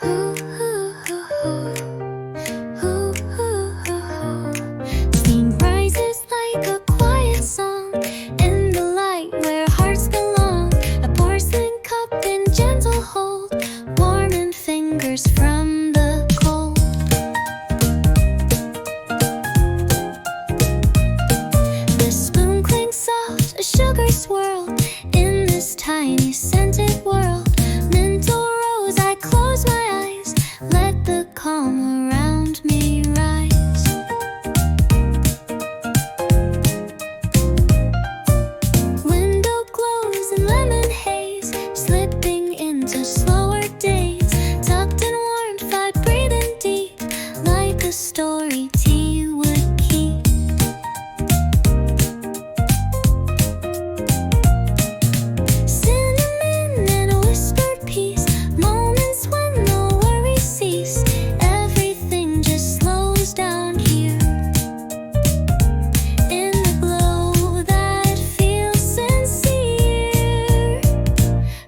Steam rises like a quiet song in the light where hearts belong. A porcelain cup in gentle hold, warming fingers from the cold. The spoon clings soft, a sugar swirl in this tiny scented world. Mental rose, I close my eyes, let the calm around me rise. Window glows in lemon haze, slipping into slower days. Tucked in warmth, I breathe in deep, like a story tea would keep. Cinnamon and a whispered peace, moments when the worries cease. Everything just slows down here, in the glow that feels sincere.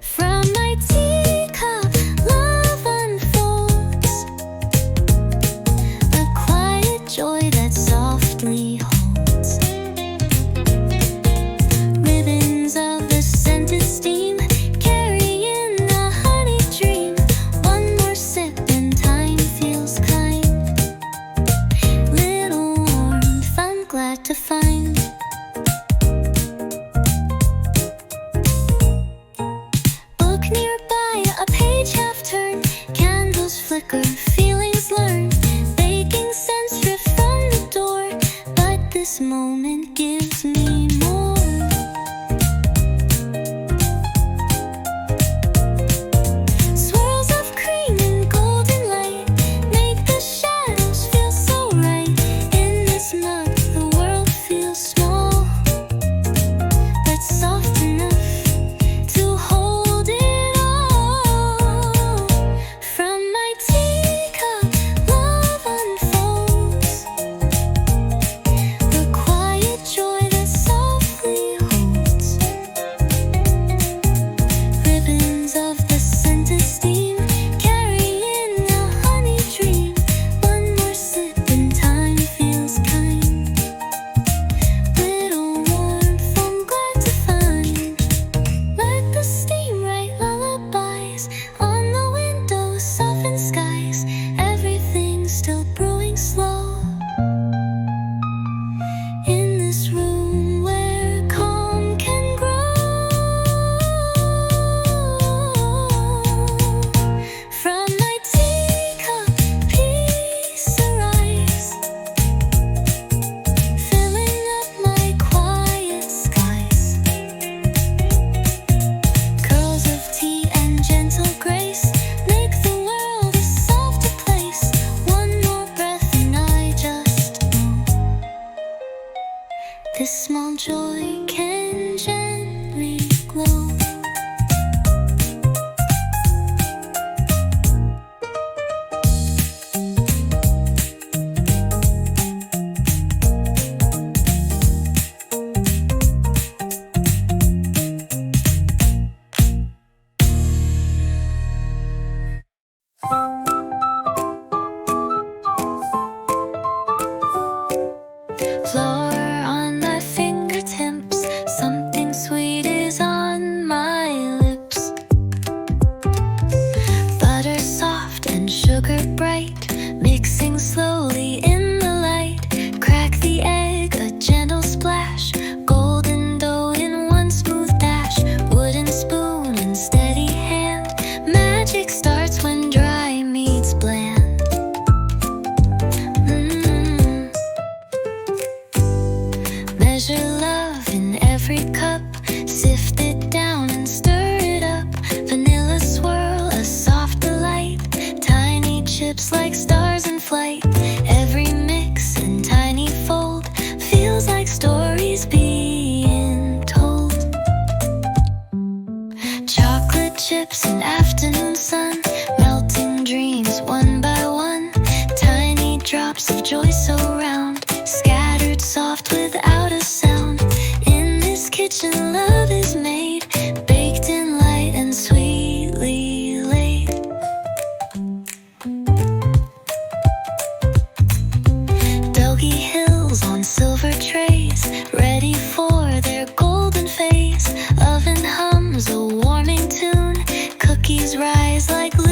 From my teacup, love unfolds, a quiet joy that softly holds. Ribbons of the scented steam, carrying a honey dream. One more sip and time feels kind. Little warmth I'm glad to find. Book nearby, a page half turned. Candles flicker, feelings learn. Baking scents drift from the door, but this moment gives me more. Swirls of cream and golden light make the shadows feel so right. In this mug, the world feels small, but soft enough to hold it all. From my teacup,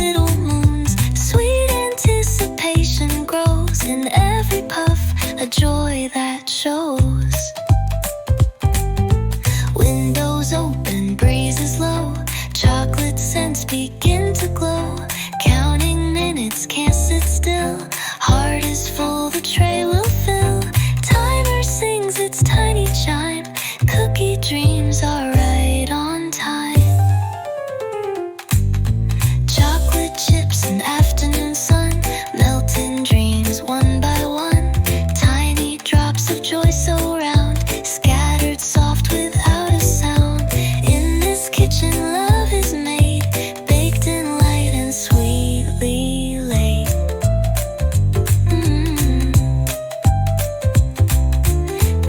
little moons. Sweet anticipation grows in every puff, a joy that shows. Windows open, breezes low, chocolate scents begin to glow. Counting minutes, can't sit still. Heart is full, the tray will fill. Timer sings its tiny chime. Cookie dreams are right on time. Chocolate chips and afternoon sun, melting dreams one by one. Tiny drops of joy so round, scattered soft without a sound. In this kitchen love is made, baked in light and sweetly laid.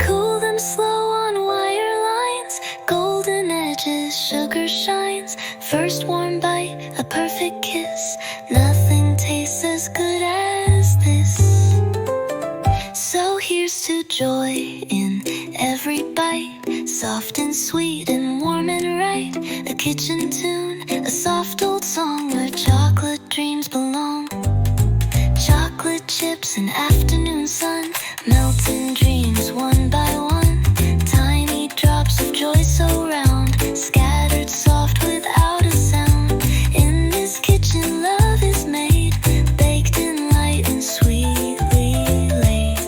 Cool them slow on wire lines, golden edges, sugar shines. First warm bite, a perfect kiss. Nothing tastes as good as this. So here's to joy in every bite, soft and sweet and warm and right. A kitchen tune, a soft old song where chocolate dreams belong. Chocolate chips and afternoon sun, melting dreams one by one. Tiny drops of joy so round, scattered soft without a sound. In this kitchen love is made, baked in light and sweetly laid.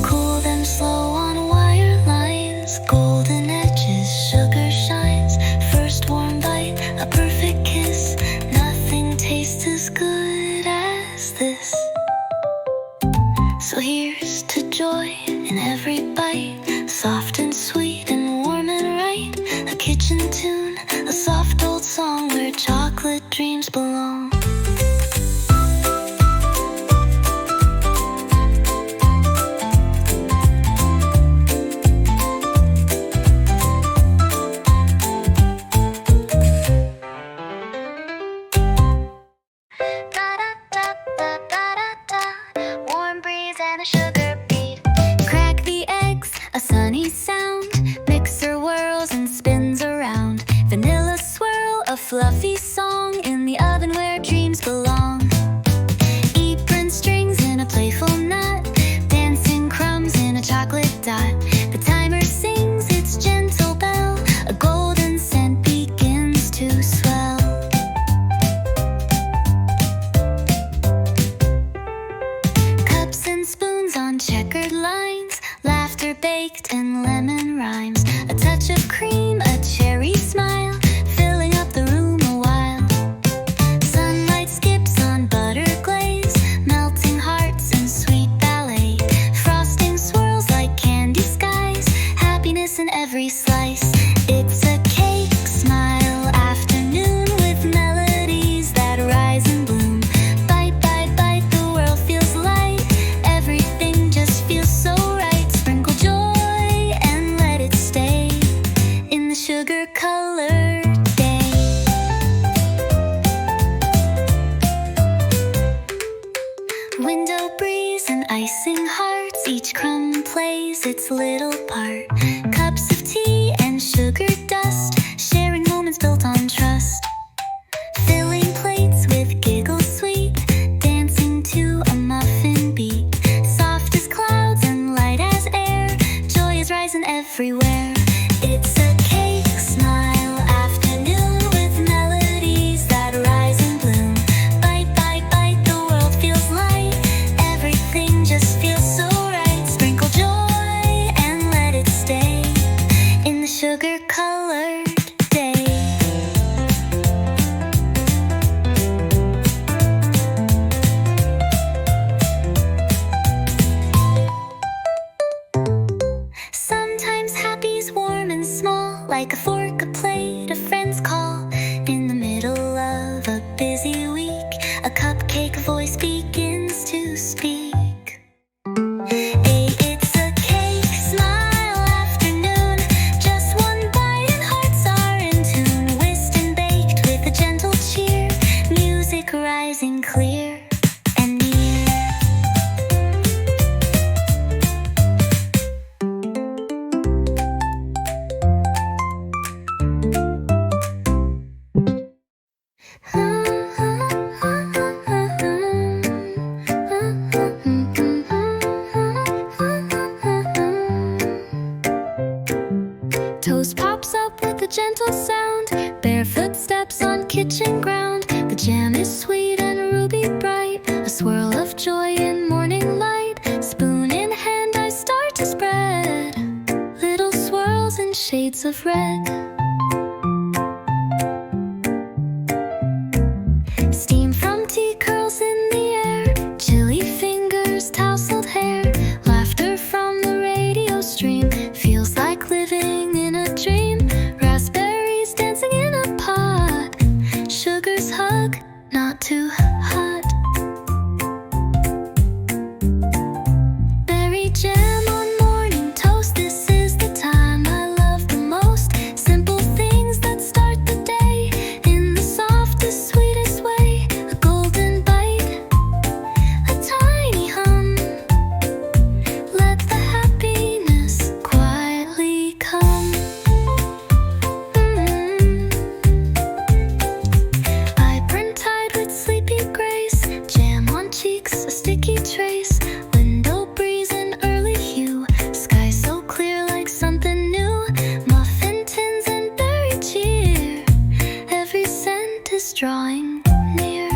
Cool them slow on wire lines, golden edges, sugar shines. First warm bite, a perfect kiss. Nothing tastes as good as this. So here's to joy in every bite, soft and sweet and warm and right. A kitchen tune, a soft old song where chocolate dreams belong. Warm breeze and a sugar beat. Crack the eggs, a sunny sound. Mixer whirls and spins around. Vanilla swirl, a fluffy song in the oven where dreams belong. Apron strings in a playful knot, dancing crumbs in a chocolate dot. The timer sings its gentle bell, a golden scent begins to swell. Cups and spoons on checkered lines, laughter baked in lemon rhymes. A touch of cream, a cherry smile, filling up the room a while. Sunlight skips on butter glaze, melting hearts and sweet ballet. Frosting swirls like candy skies, happiness in every slice. It's a cake smile afternoon with melodies that rise and bloom. Bite, bite, bite, the world feels light. Everything just feels so right. Sprinkle joy and let it stay in the sugar-colored day. Window breeze and icing hearts, each crumb plays its little part. Cups of tea and sugar dust, sharing moments built on trust. Filling plates with giggles sweet, dancing to a muffin beat. Soft as clouds and light as air, joy is rising everywhere. It's a cake smile afternoon with melodies that rise and bloom. Bite, bite, bite, the world feels light. Everything just feels so right. Sprinkle joy and let it stay in the sugar-colored day. Sometimes happy's warm and small, like a fork, a plate, a friend's call. In the middle of a busy week, a cupcake voice begins to speak. Hey, it's a cake smile afternoon, just one bite and hearts are in tune. Whisked and baked with a gentle cheer, music rising clear and near. gentle sound, barefoot steps on kitchen ground. The jam is sweet and ruby bright, a swirl of joy in morning light. Spoon in hand I start to spread, little swirls in shades of red. Steam from tea curls in the air, chilly fingers, tousled hair. Laughter from the radio stream, feels like living in a dream. Raspberries dancing in a pot, sugar's hug, not too hot. Berry jam on morning toast, this is the time I love the most. Simple things that start the day in the softest, sweetest way. A golden bite, a tiny hum, let the happiness quietly come. Vibrant tide with sleepy grace, jam on cheeks, a sticky trace. Window breeze and early hue, sky so clear like something new. Muffin tins and berry cheer, every scent is drawing near.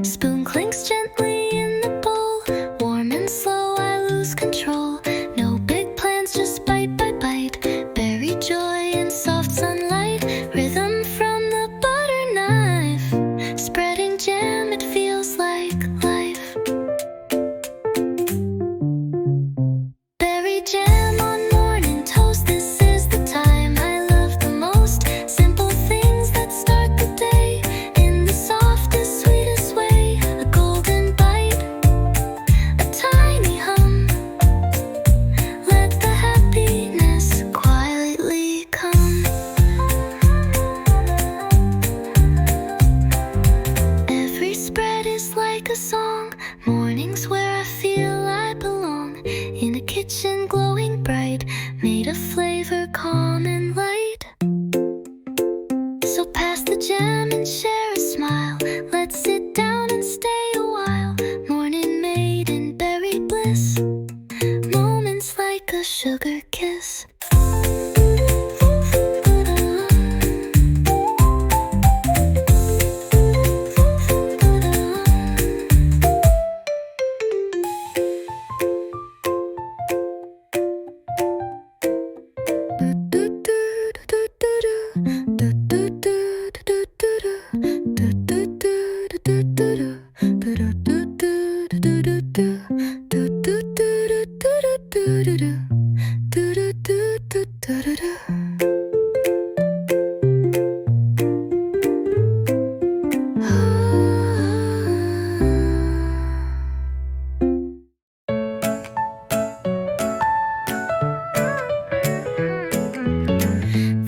Spoon clinks gently in the bowl, warm and slow I lose control. No big plans, just bite by bite, berry joy in soft sunlight. Rhythm from the butter knife, spreading jam, it feels like life. Berry jam on morning toast, this is the time I love the most. Simple things that start the day in the softest, sweetest way. A golden bite, a tiny hum, let the happiness quietly come. Every spread is like a song, mornings where I feel I belong. In a kitchen glowing bright, made of flavor calm and light. So pass the jam and share a smile, let's sit down and stay a while. Morning made in berry bliss, moments like a sugar kiss.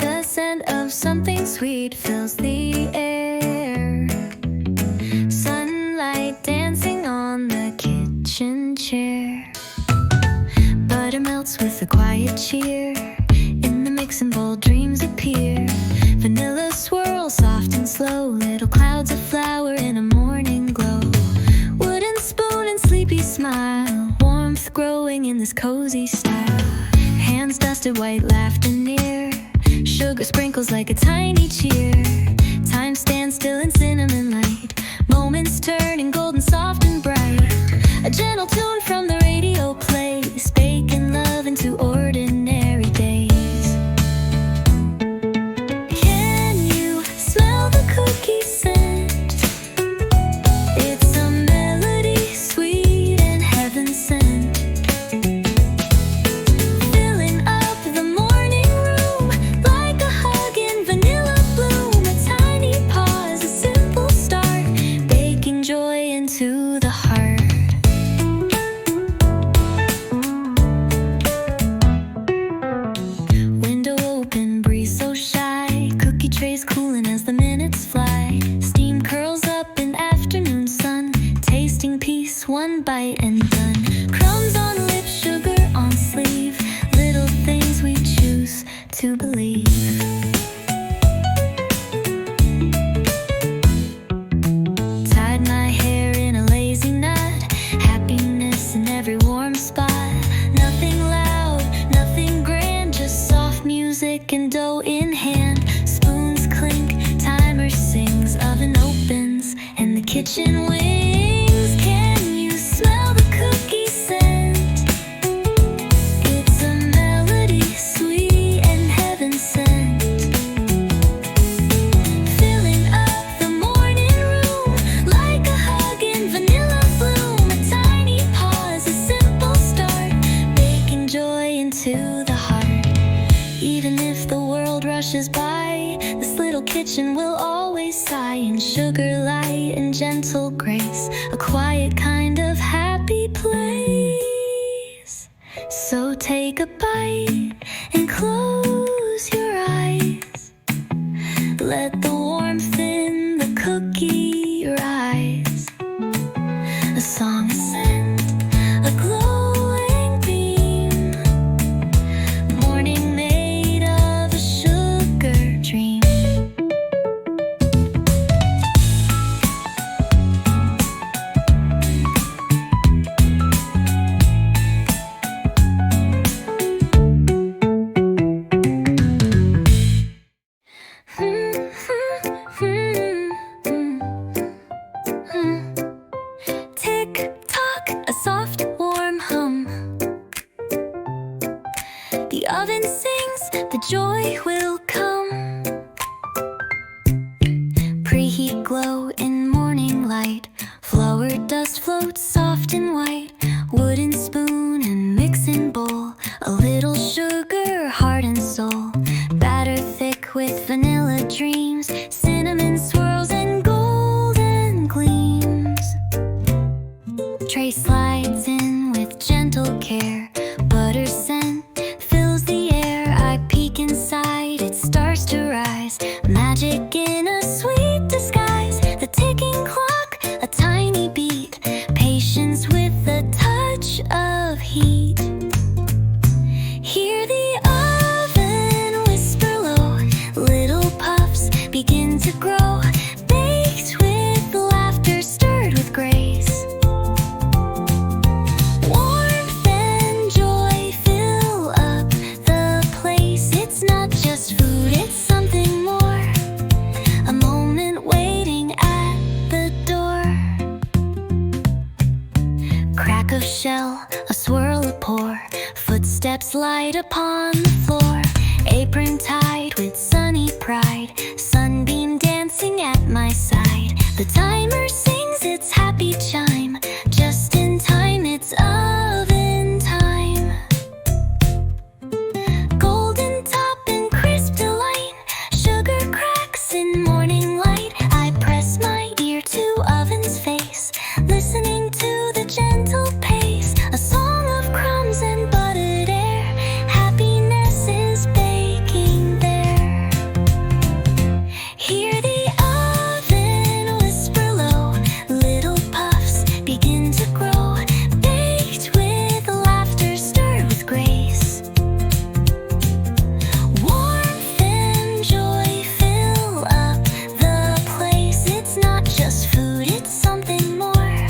The scent of something sweet fills the air, sunlight dancing on the kitchen chair. Butter melts with a quiet cheer, in the mixing bowl dreams appear. Vanilla swirl, soft and slow, little clouds of flour in a morning glow. Wooden spoon and sleepy smile, warmth growing in this cozy style. Hands dusted white, laughter near, sugar sprinkles like a tiny cheer. Time stands still in cinnamon light, moments turning golden, soft and bright. A gentle tune from the radio plays, baking love into ordinary days. Can you smell the cookie scent? It's a melody sweet and heaven sent, filling up the morning room like a hug in vanilla bloom. A tiny pause, a simple start, baking joy into the heart. baking dough in hand. Spoons clink, timer sings, oven opens, and the kitchen wings. Can you smell the cookie scent? It's a melody sweet and heaven sent. Filling up the morning room like a hug in vanilla bloom. A tiny pause, a simple start, baking joy into the heart. Even if the world rushes by, this little kitchen will always sigh in sugar, light, and gentle grace, a quiet kind of happy place. So take a bite and close your eyes. Let the warmth in the cookie rise. A song ascend, a glowing beam, morning made of a sugar dream. Tick tock, a soft warm hum. The oven sings, the joy will come. Preheat glow in morning light. Flour dust floats soft and white. Wooden spoon and mixing bowl. A little sugar, heart and soul. Batter thick with vanilla dreams. Cinnamon swirls and golden gleams. Tray slides in with gentle care. Butter scent fills the air. I peek inside, it starts to rise. Magic in a sweet disguise. The ticking clock, a tiny beat. Patience with a touch of heat. Hear the oven whisper low. Little puffs begin to grow. Baked with laughter, stirred with grace. Warmth and joy fill up the place. It's not just food, it's something more. A moment waiting at the door. Crack of shell, a swirl, a pour. Footsteps light upon the floor. Apron tied with sunny pride. Sunbeam dancing at my side. The timer sings its happy chime. Just in time, it's oven time. Golden top and crisp delight. Sugar cracks in morning light. I press my ear to oven's face, listening to the gentle pace. A song of crumbs and buttered air. Happiness is baking there. Hear the oven whisper low. Little puffs begin to grow. Baked with laughter, stirred with grace. Warmth and joy fill up the place. It's not just food, it's something more.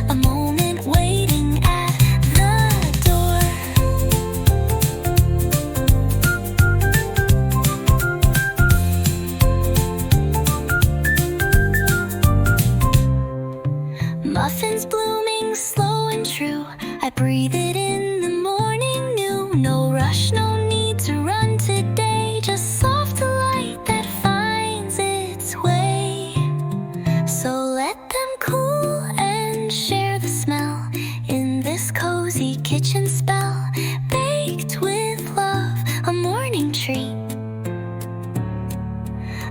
A moment waiting at the door. Muffins blooming slow and true. I breathe it in the morning new. No rush, no need to run today. Just soft delight that finds its way. So let them cool and share the smell in this cozy kitchen spell. Baked with love, a morning treat.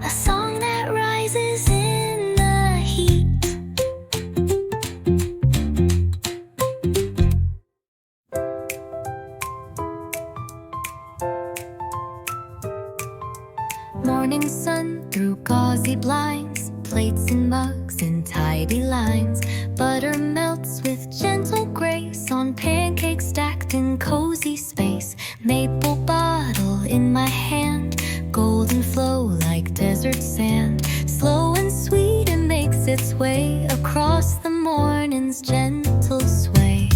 A song that rises in the heat. Morning sun through gauzy blinds. Plates and mugs in tidy lines. Butter melts with gentle grace on pancakes stacked in cozy space. Maple bottle in my hand. Golden flow like desert sand. Slow and sweet, it makes its way across the morning's gentle sway.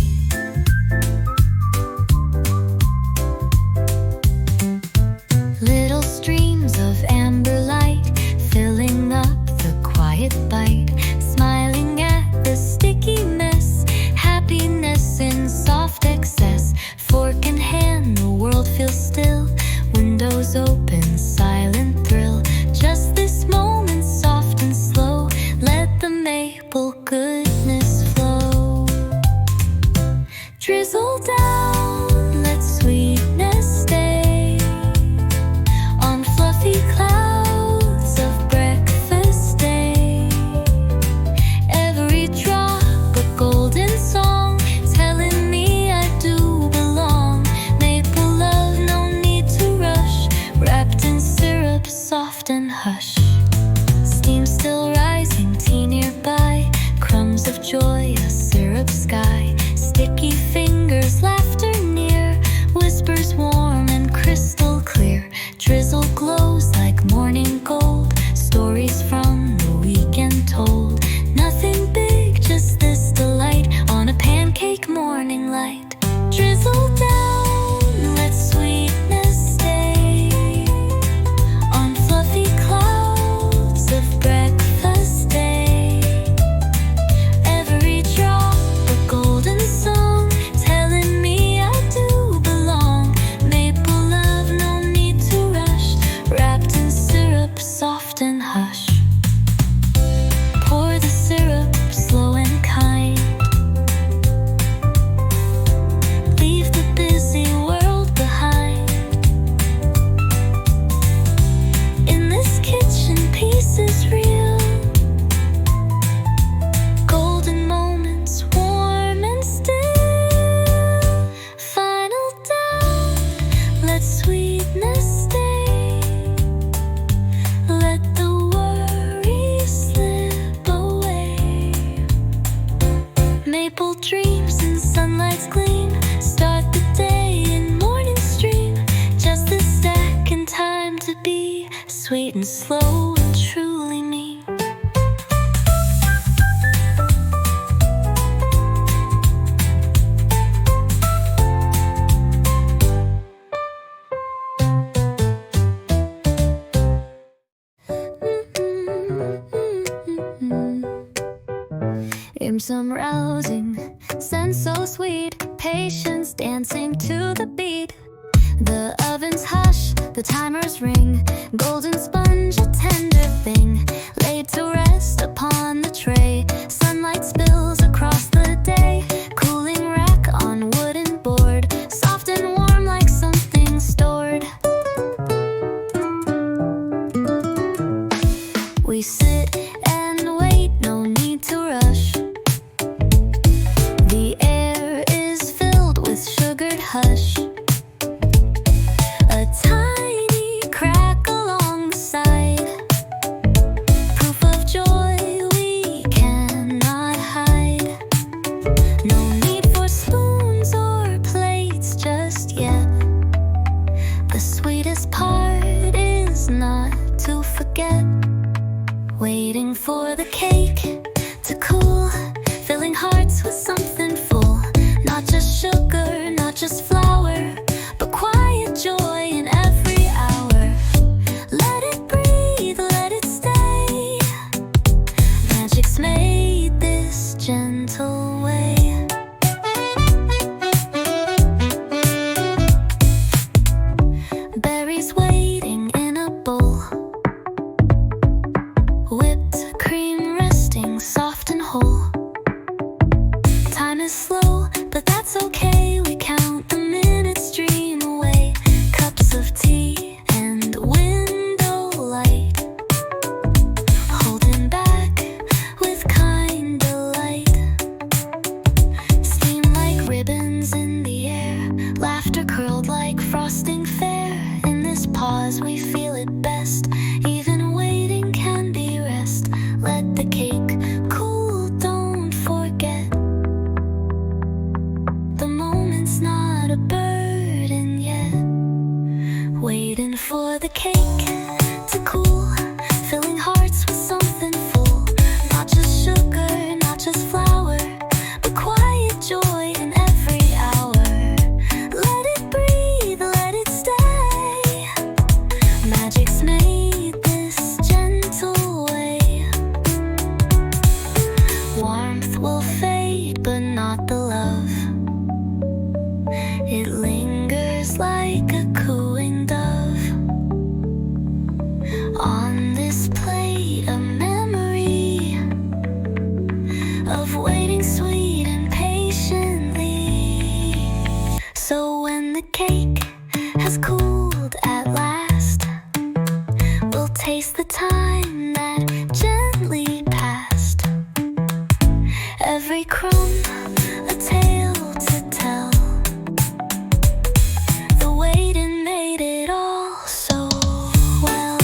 still. Windows open, silent thrill. Just this moment, soft and slow. Let the maple goodness flow. Drizzle down, let sweetness stay on fluffy clouds of breakfast day. Every drop a golden song, telling me I do belong. Maple love, no need to rush, wrapped in syrup, soft and hush. Steam still rising, tea nearby, crumbs of joy, a syrup sky. Sticky fingers, laughter near, whispers warm and crystal clear. Drizzle glows like morning gold, stories from the weekend told. Nothing big, just this delight on a pancake morning light. Drizzle down, let sweetness stay on fluffy clouds of breakfast day. Every drop a golden song, telling me I do belong. Maple love, no need to rush, wrapped in syrup, soft and hush. Pour the syrup, slow and kind. Leave the busy world behind. In this kitchen, peace is real. Golden moments, warm and still. Final down, let sweetness stay. Let the worries slip away. Maple dreams and sunlight's gleam. Start the day in morning stream. Just the second time to be sweet and slow and truly me. In some rousing, scent so sweet, patience dancing to the beat. The ovens hush, the timers ring, golden sponge a tender thing, laid to rest upon the tray. Sunlight spills across the day, cooling rack on wooden board, soft and warm like something stored. We sit and wait, no need to rush. The air is filled with sugared hush. A tiny crack along the side, proof of joy we cannot hide. No need for spoons or plates just yet. The sweetest part is not to forget. Waiting for the cake to cool, filling hearts with something full. Not just sugar, not just flour, but quiet joy in every hour. Let it breathe, let it stay. Magic's made this gentle way. Berries waiting in a bowl, whipped cream resting soft and whole. Time is slow, but that's okay. We count the minutes stream away. Cups of tea and window light, holding back with kind delight. Steam like ribbons in the air, laughter curled like frosting fair. In this pause we feel it best, even waiting can be rest. Let the cake cool, don't forget. The moment's not a burden yet. Waiting for the cake to cool, filling hearts with something full. Not just sugar, not just flour, but quiet joy in every hour. Let it breathe, let it stay. Magic's made this gentle way. Warmth will fade, but not the love. It lingers like a cool time that gently passed. Every crumb, a tale to tell. The waiting made it all so well.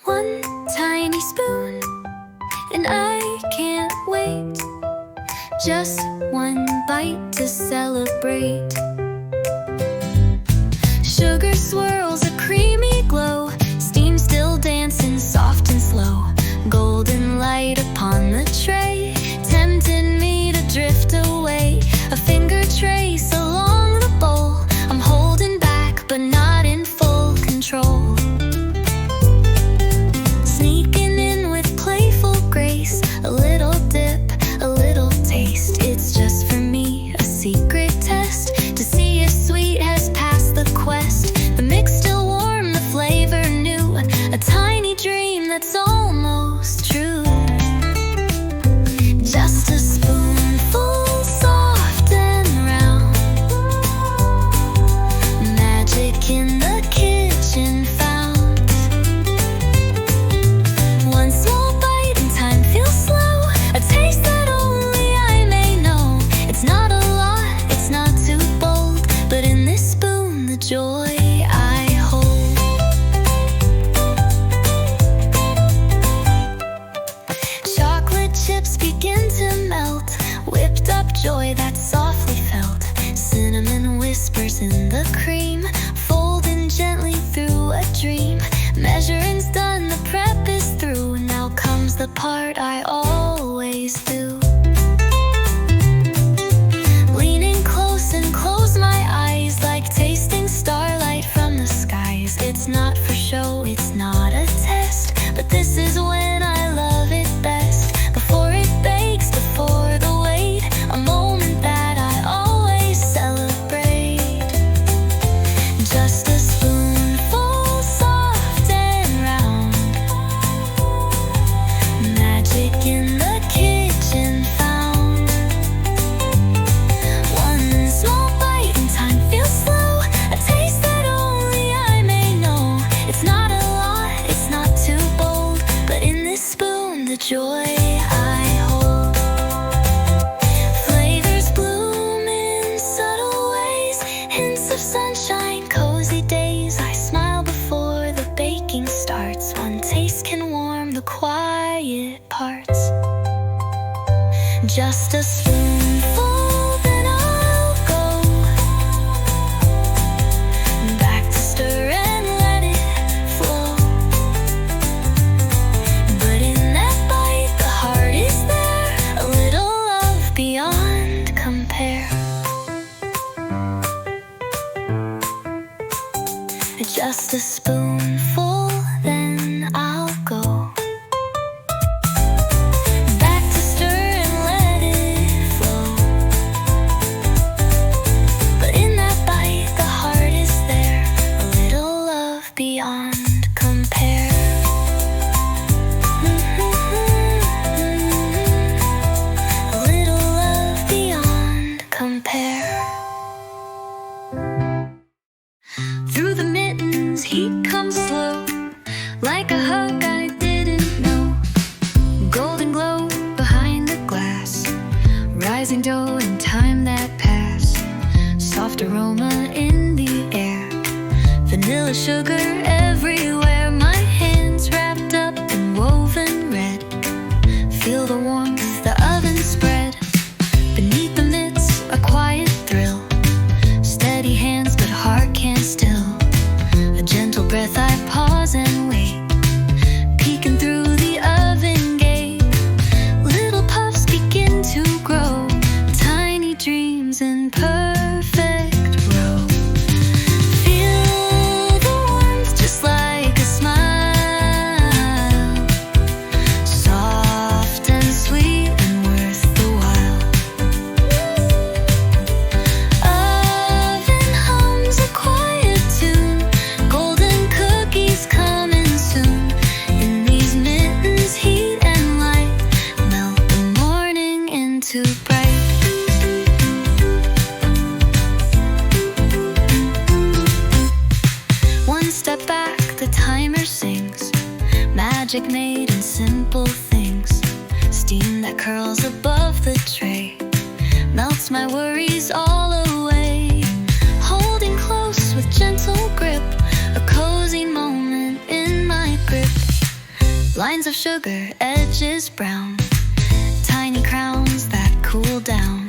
One tiny spoon, and I can't wait. Just one bite to celebrate. Sugar swirls a creamy glow, steam still dancing soft and slow. Golden light upon the tray, tempting me to drift away. A finger trace along the bowl, I'm holding back but not in full control. Sneaking in with playful grace, a little dip, a little taste. It's just for me, a secret test to see if sweet has passed the quest. The mix still warm, the flavor new, a tiny dream that's almost true. Just a spoonful, soft and round. Magic in the kitchen found. One small bite and time feels slow, a taste that only I may know. It's not a lot, it's not too bold, but in this spoon the joy I hold. Chocolate chips begin to melt, whipped up joy that's softly felt. Cinnamon whispers in the cream, folding gently through a dream. Measuring's done, the prep is through. Now comes the part I always do. Leaning close and close my eyes, like tasting starlight from the skies. It's not for show, it's not a test, but this is when I love it best. Before it bakes, before the wait, a moment that I always celebrate. Just a spoonful, soft and round. Magic in the kitchen found. One small bite and time feels slow, a taste that only I may know. It's not a lot, it's not too bold, but in this spoon the joy I hold. Flavors bloom in subtle ways, hints of sunshine, cozy days. I smile before the baking starts. One taste can warm the quiet parts. Just a spoonful, then I'll go back to stir and let it flow. But in that bite, the heart is there, a little love beyond compare. Just a spoonful, then I'll go back to stir and let it flow. But in that bite, the heart is there, a little love beyond compare. A little love beyond compare. Through the mittens, heat comes slow, like a hug I didn't know. Golden glow behind the glass, rising dough in time that passed. Soft aroma in the air, vanilla sugar everywhere. My hands wrapped up in woven red. Feel the warmth, the oven spread. Beneath the mitts, a quiet thrill. Steady hands, but heart can't still. A gentle breath, I pause and wait. Peeking through the oven gate, little puffs begin to grow. Tiny dreams in perfect row. Feel the warmth just the tray, melts my worries all away. Holding close with gentle grip, a cozy moment in my grip. Lines of sugar, edges brown, tiny crowns that cool down.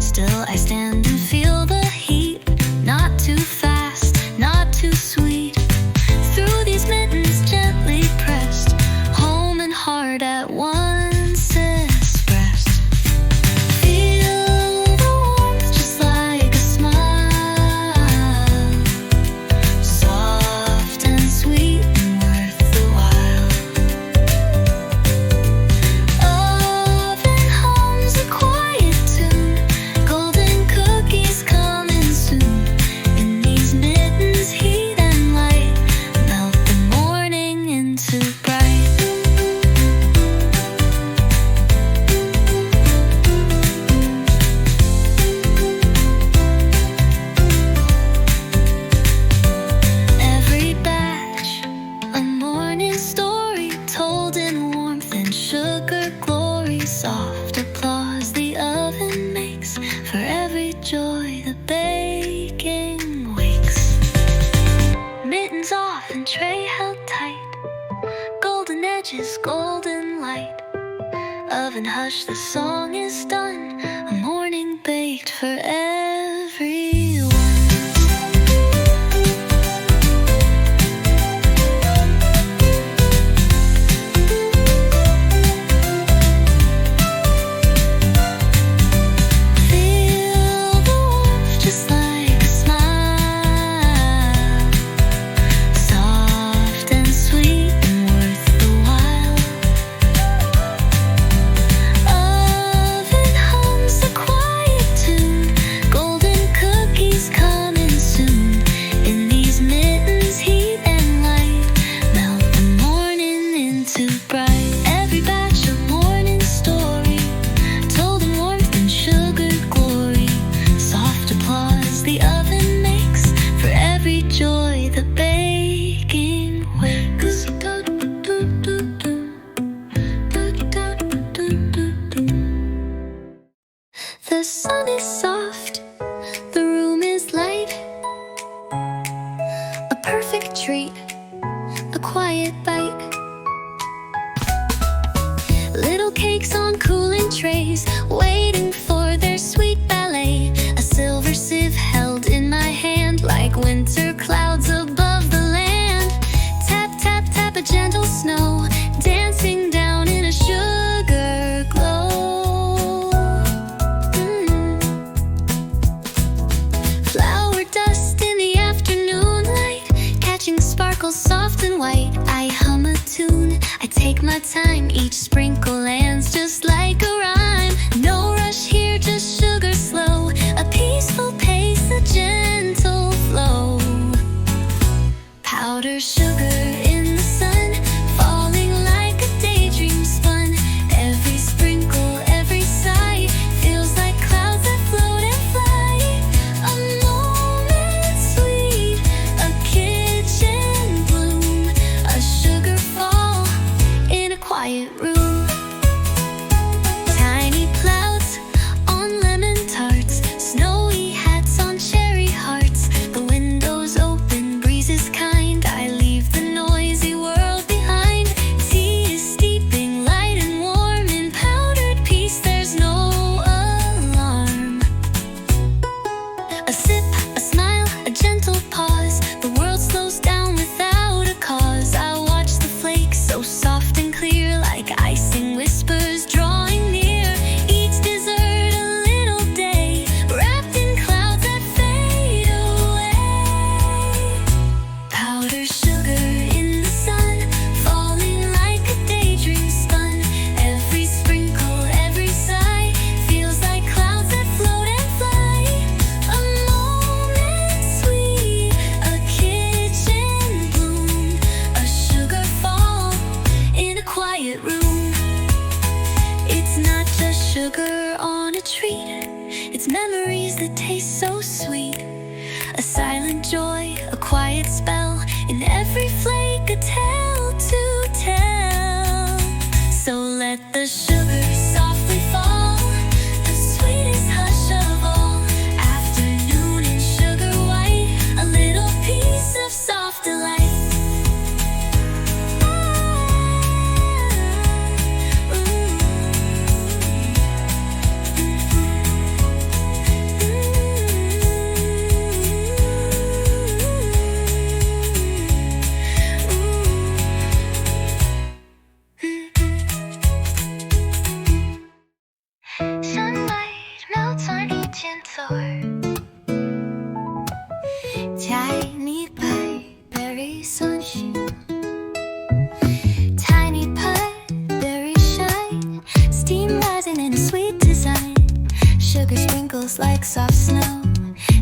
Still I stand and feel the heat, not too fast, not too sweet. Through these mittens gently pressed, home and heart at once expressed. Feel the warmth just like a smile, soft and sweet and worth the while. Oven hums a quiet tune, golden cookies coming soon. In these mittens heat and light melt the morning into bright. Every batch, a morning story told in warmth and sugar glory. Soft applause the oven makes for every joy the baking wakes. Mittens off and tray held tight, golden edges, golden light. Oven hush, the song is done, a morning baked for everyone. Feel the warmth just like a smile, soft and sweet and worth the while. Oven hums a quiet tune, golden cookies coming soon. In these mittens heat and light melt the morning into bright. Every batch of morning story told in warmth and sugar glory. Soft applause the oven makes for every joy the baking wakes. The sun is soft, the room is light, a perfect treat, a quiet bite. Little cakes on cooling trays, waiting for their sweet ballet. A silver sieve held in my hand, like winter clouds above the land. Tap, tap, tap, a gentle snow, dancing down in a sugar glow. Flower dust in the afternoon light, catching sparkles soft and white. I hum a tune, I take my time, each sprinkle lands just like a rhyme. No rush here, just sugar slow, a peaceful pace, a gentle flow. Powder sugar in the sun, falling like a daydream spun. Every sprinkle, every sigh, feels like clouds that float and fly. A moment sweet, a kitchen bloom, a sugar fall in a quiet room. Tiny clouds on lemon tarts, snowy hats on cherry hearts. The windows open, breezes kind, I leave the noisy world behind. Tea is steeping, light and warm, in powdered peace there's no alarm. A sip, a smile, a gentle pause, the world slows down without a cause. I watch the flakes, so soft and clear, like icing whispers drawing near. Each dessert a little day, wrapped in clouds that fade away. Powder sugar in the sun, falling like a daydream spun. Every sprinkle, every sigh, feels like clouds that float and fly. A moment sweet, a kitchen bloom, a sugar fall in a quiet room. It's not just sugar on a treat, it's memories that taste so sweet. A silent joy, a quiet spell, in every flake a tale to tell. So let the sugar softly fall, tiny gentle. Tiny pie berry sunshine. Tiny pie berry shine. Steam rising in a sweet design. Sugar sprinkles like soft snow.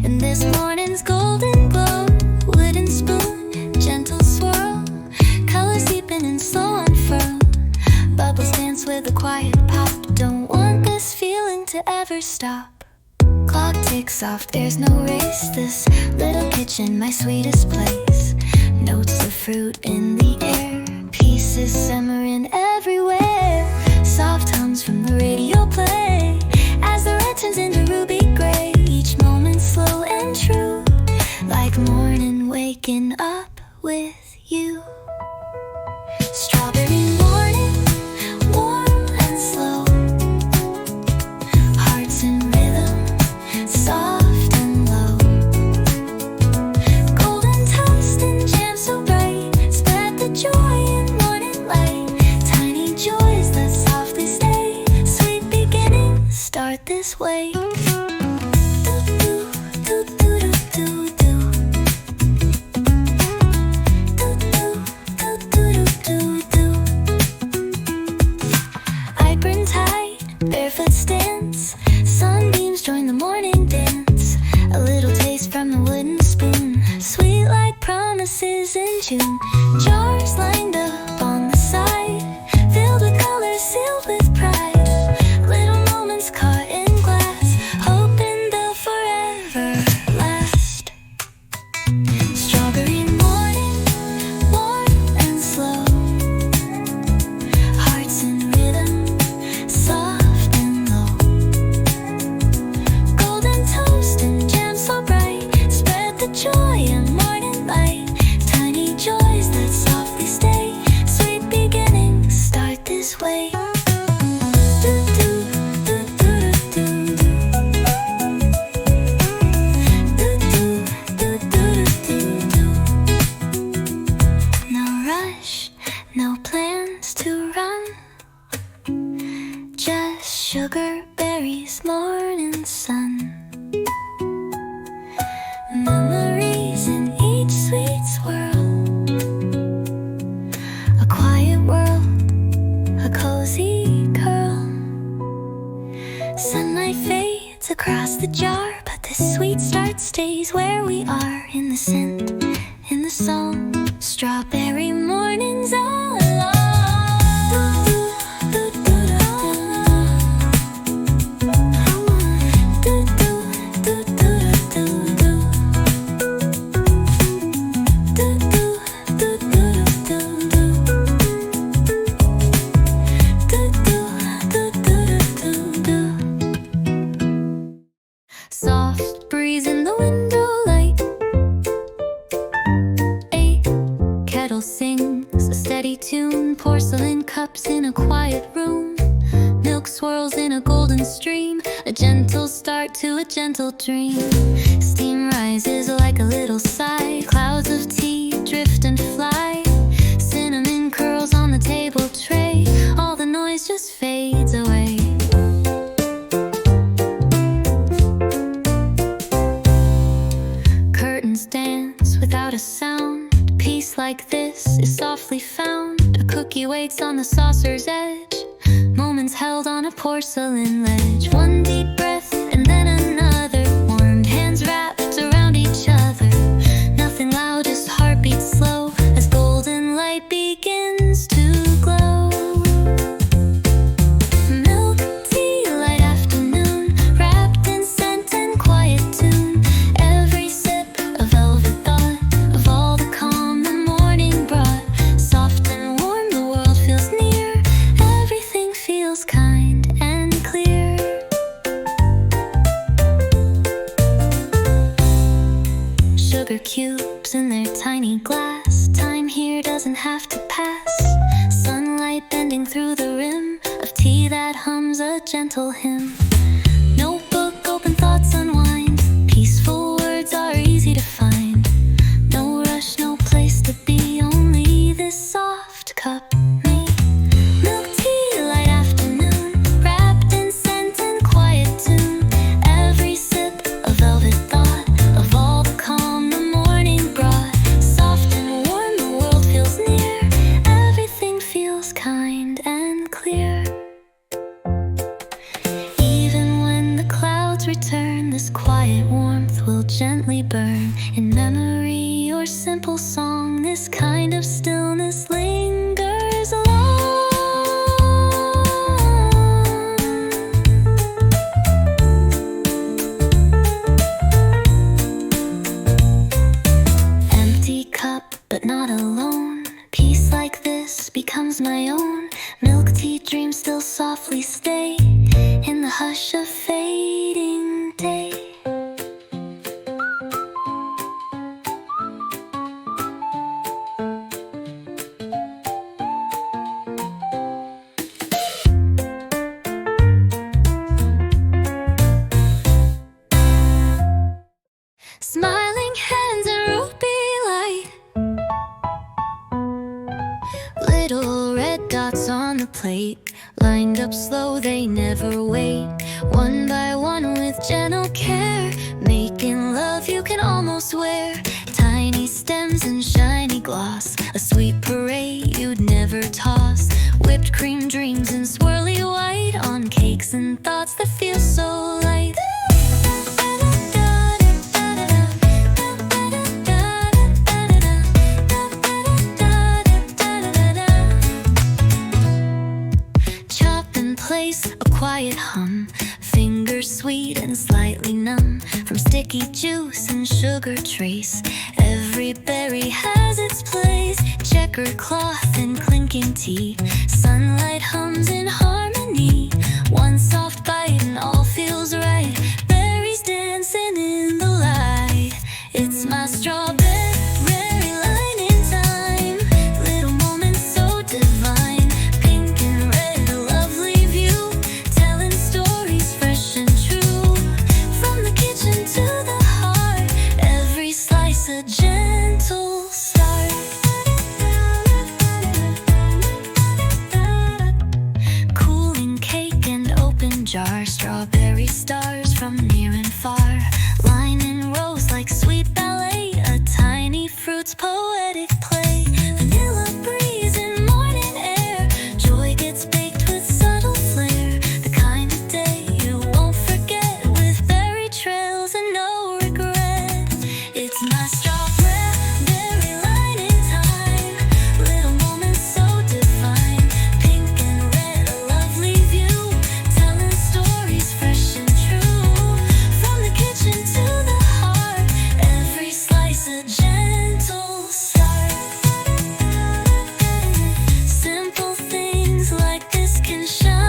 In this morning's golden glow. Wooden spoon, gentle swirl. Colors deepen and slow unfurl. Bubbles dance with a quiet pop. Don't want this feeling to ever stop. Clock ticks off, there's no race. This little kitchen, my sweetest place. Notes of fruit in the air. Pieces simmering everywhere. Soft hums from the radio play. As the red turns into ruby gray. Each moment slow and true. Like morning waking up with you. Strawberry morning, warm and slow. Hearts in rhythm, soft and low. Golden toast and jam so bright. Spread the joy in morning light. Tiny joys that softly stay. Sweet beginnings start this way. Barefoot stance, sunbeams join the morning dance. A little taste from the wooden spoon, sweet like promises in June. Jars lined up on the side, filled with colors, sealed with pride. Little moments caught in glass, hoping they'll forever last. Strawberry morning, warm and slow. Hearts in rhythm, soft. Joy and morning light. Tiny joys that softly stay. Sweet beginnings start this way. No rush, no plans to run. Just sugar, berries, morning sun. Memories in each sweet swirl. A quiet whirl, a cozy curl. Sunlight fades across the jar, but this sweet start stays where we are. In the scent, in the song, strawberry mornings all along. Soft breeze in the window light. A kettle sings a steady tune. Porcelain cups in a quiet room. Milk swirls in a golden stream. A gentle start to a gentle dream. Steam rises like a little sigh. Clouds of tea drift and fly. Cinnamon curls on the table tray. All the noise just fades away. Dance without a sound. Peace like this is softly found. A cookie waits on the saucer's edge. Moments held on a porcelain ledge. One deep breath and then another. Warmed hands wrapped around each other. Nothing loud, just heartbeats slow as golden light begins to glow. Milk tea, light afternoon, wrapped in scent and quiet tune. Every sip a velvet thought of all the calm the morning brought. Soft and warm, the world feels near. Everything feels kind and clear. Sugar cubes in their tiny glass. Time here doesn't have to pass. Sunlight bending through the rim of tea that hums a gentle hymn. Notebook, open thoughts unwind. Peaceful words are easy to find. No rush, no place to be. Only this soft cup, me. Milk tea, light afternoon, wrapped in scent and quiet tune. return, this quiet warmth will gently burn. In memory or simple song, this kind of stillness lingers long. Empty cup, but not alone. Peace like this becomes my own. Milk tea dreams still softly stay in the hush of fading day. Smiling hands and ruby light, little red dots on the plate, lined up slow, they never wait. One by one with gentle care, making love you can almost wear. Tiny stems and shiny gloss, a sweet parade you'd never toss. Whipped cream dreams in swirly white, on cakes and thoughts that feel so light. Place a quiet hum, fingers sweet and slightly numb from sticky juice and sugar trace. Every berry has its place, checkered cloth and clinking tea. Sunlight hums in harmony, one soft bite and all feels right. Berries dancing in the light, it's my strawberry line in time. Little moments so divine, pink and red, a lovely view, telling stories fresh and true. From the kitchen to the heart, every slice a gentle start. Cooling cake and open jar, strawberry stars from near and far, line in rows like sweet ballet, a tiny fruit's poetic play. Vanilla breeze in morning air, joy gets baked with subtle flair. The kind of day you won't forget, with berry trails and no regret. It's my strawberry line in time, little moments so divine, pink and red, a lovely view, telling stories fresh and true. From the kitchen to the heart, every slice a gentle start. Simple things like this can shine,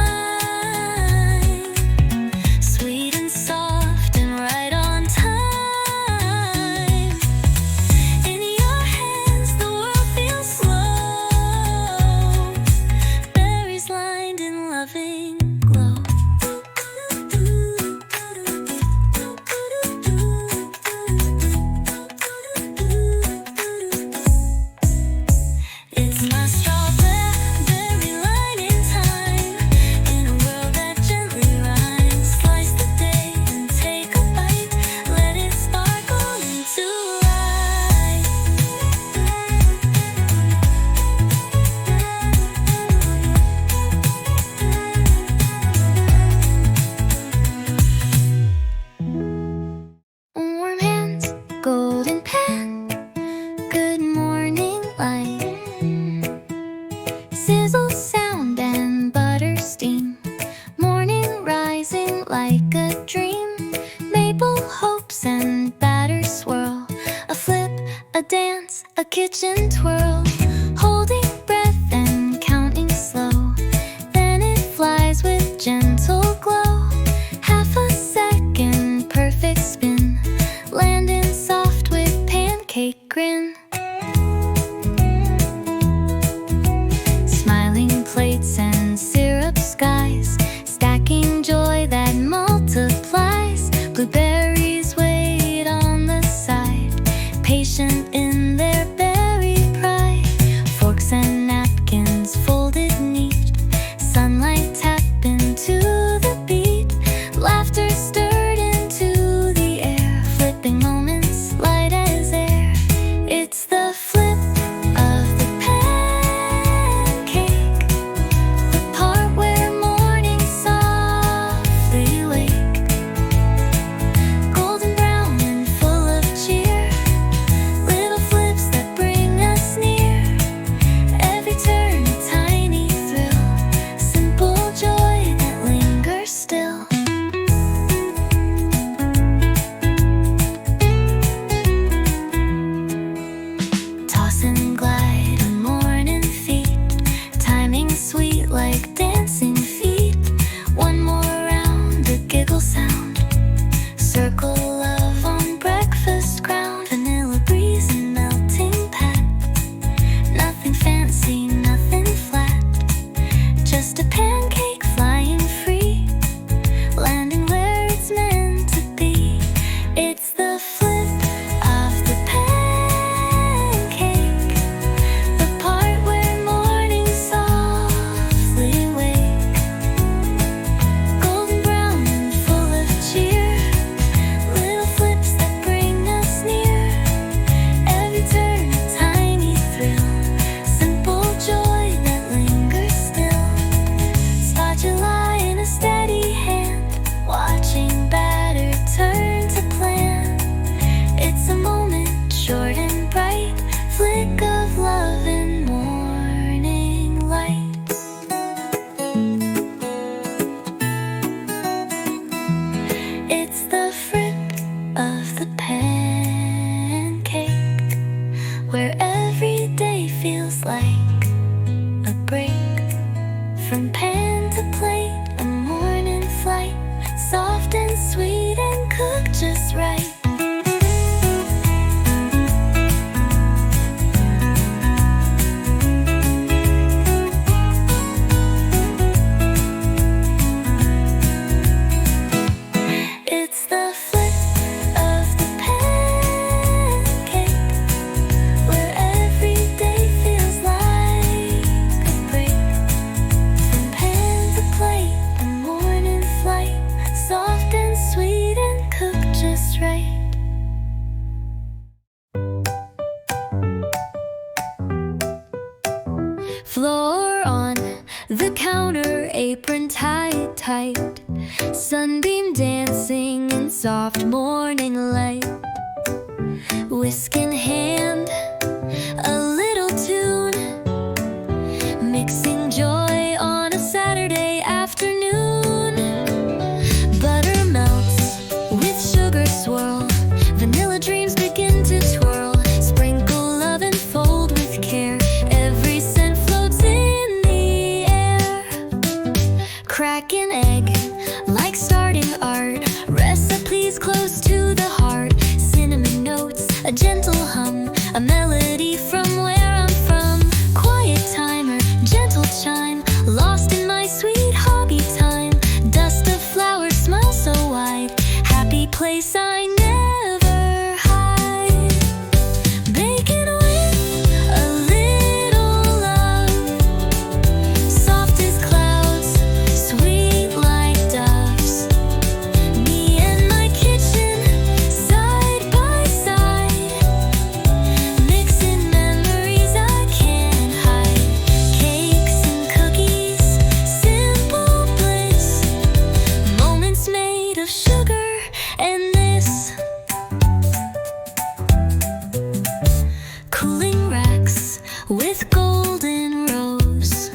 sweet and soft and right on time. In your hands the world feels slow, berries lined in loving glow. It's my strawberry line in time, in a world that gently rhymes. Slice the day and take a bite, let it sparkle into life. Warm hands, golden pan, good morning light, sizzle sound and butter steam, morning rising like a dream, maple hopes and batter swirl, a flip, a dance, a kitchen twirl, holding breath and counting slow, then it flies with gentle glow, half a second perfect spin, landing soft with pancake grin. Smiling plates and syrup skies, stacking joy that multiplies. Blueberries wait on the side, patient in their berry pride. Forks and napkins folded neat, sunlight tap into the beat, laughter stirred into the air, flipping moments light as air. It's the flip of the pancake, the part where morning softly wake, right. Floor on the counter, apron tied tight, sunbeam dancing in soft morning light. Whisk in hand, a little tune, mixing joy on a Saturday afternoon. Butter melts with sugar swirl, vanilla dreams begin to twirl. Sprinkle love and fold with care, every scent floats in the air. Crack an egg like starting art, recipes close to the heart. Cinnamon notes, a gentle hum, a melody from where I'm from. Quiet timer, gentle chime, lost in my sweet hobby time. Dust of flowers, smile so wide, happy place I never hide. Bacon with a little love, soft as clouds, sweet like doves. Me and my kitchen, side by side, mixing memories I can't hide. Cakes and cookies, simple bliss, moments made of sugar and this. Cooling racks with golden rose,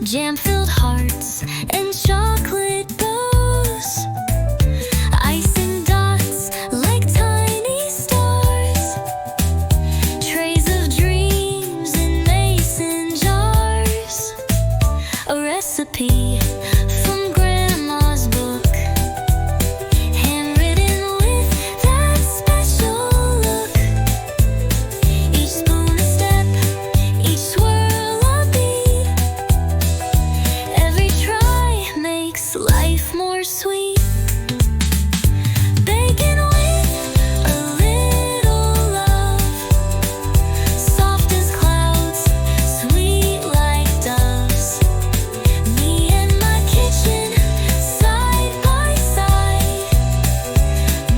jam-filled hearts and chocolate bows. Icing dots like tiny stars, trays of dreams in mason jars. A recipe from grandma's book, handwritten with that special look. Each spoon a step, each swirl a beat. Every try makes life more sweet. Bacon with a little love, soft as clouds, sweet like doves. Me and my kitchen, side by side,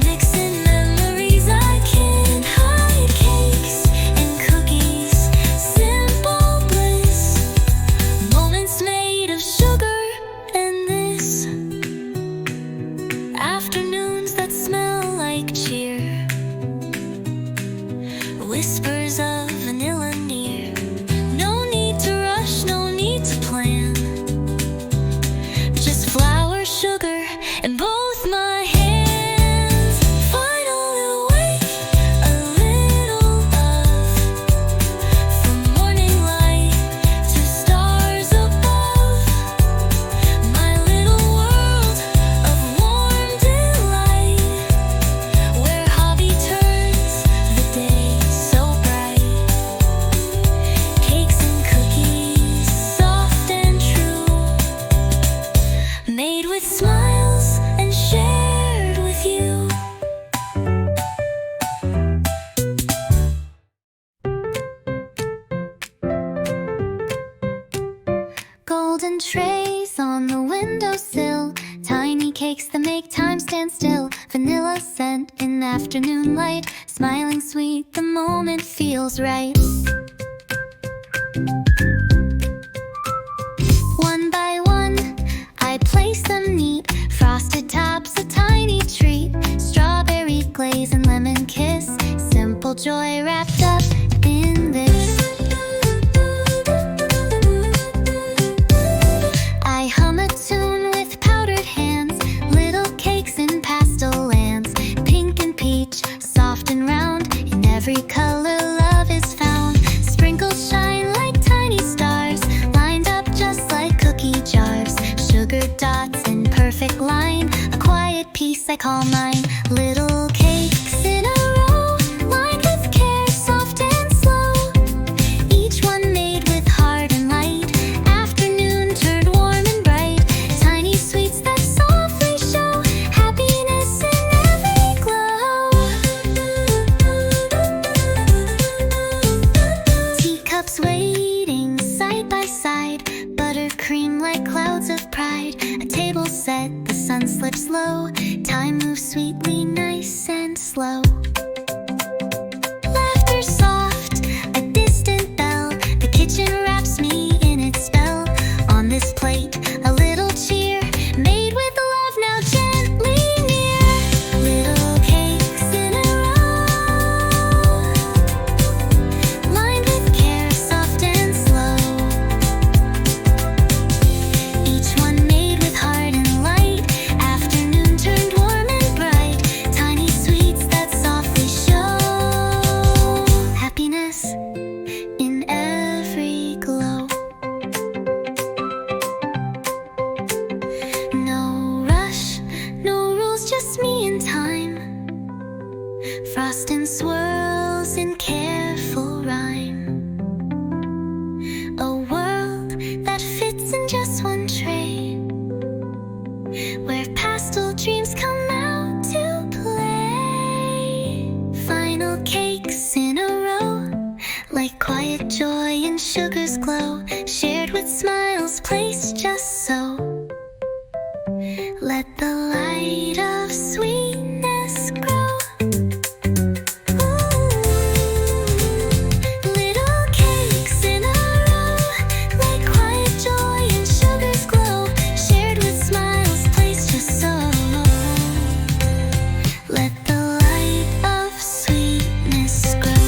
mixing memories I can't hide. Cakes and cookies, simple bliss, moments made of sugar and this. Afternoons that smell like cheer, whispers of vanilla near. No need to rush, no need to plan, just flour, sugar, and both my hands. Finally wake, a little love, from morning light to stars above. My little world of warm delight, where hobby turns the day so bright. Cakes and cookies, soft and true, made with smiles and shared with you. Golden trays on the windowsill, tiny cakes that make time stand still. Vanilla scent in afternoon light, smiling sweet, the moment feels right. One by one, I place them neat. Frosted tops, a tiny treat. Strawberry glaze and lemon kiss, simple joy wrapped up in this. I hum a tune with powdered hands, little cakes in pastel lands. Pink and peach, soft and round, in every color love is found. Sprinkles shine like tiny stars, lined up just like cookie jars. Sugar dots in perfect line, a quiet piece I call mine. Little cakes in a row, lined with care, soft and slow. Each one made with heart and light, afternoon turned warm and bright. Tiny sweets that softly show happiness in every glow. Teacups waiting side by side, buttercream like clouds of pride. A table set, the sun slips low. glow. Time moves sweetly, nice and slow. Laughter soft, a distant bell. The kitchen wraps me in its spell. On this plate, a little cheer, made with love now gently near. Little cakes in a row, lined with care, soft and slow. Each one made with heart and light. Afternoon turned warm and bright. Tiny sweets that softly show happiness in every glow. No rush, no rules, just me and time. Frost and swirls in careful rhyme. A world that fits in just one tray, where pastel dreams come out to play. Final cakes in a row, like quiet joy and sugar's glow, shared with smiles placed just so. Let the light of sweetness grow. Ooh. Little cakes in a row, like quiet joy and sugar's glow, shared with smiles placed just so. Let the light of sweetness grow.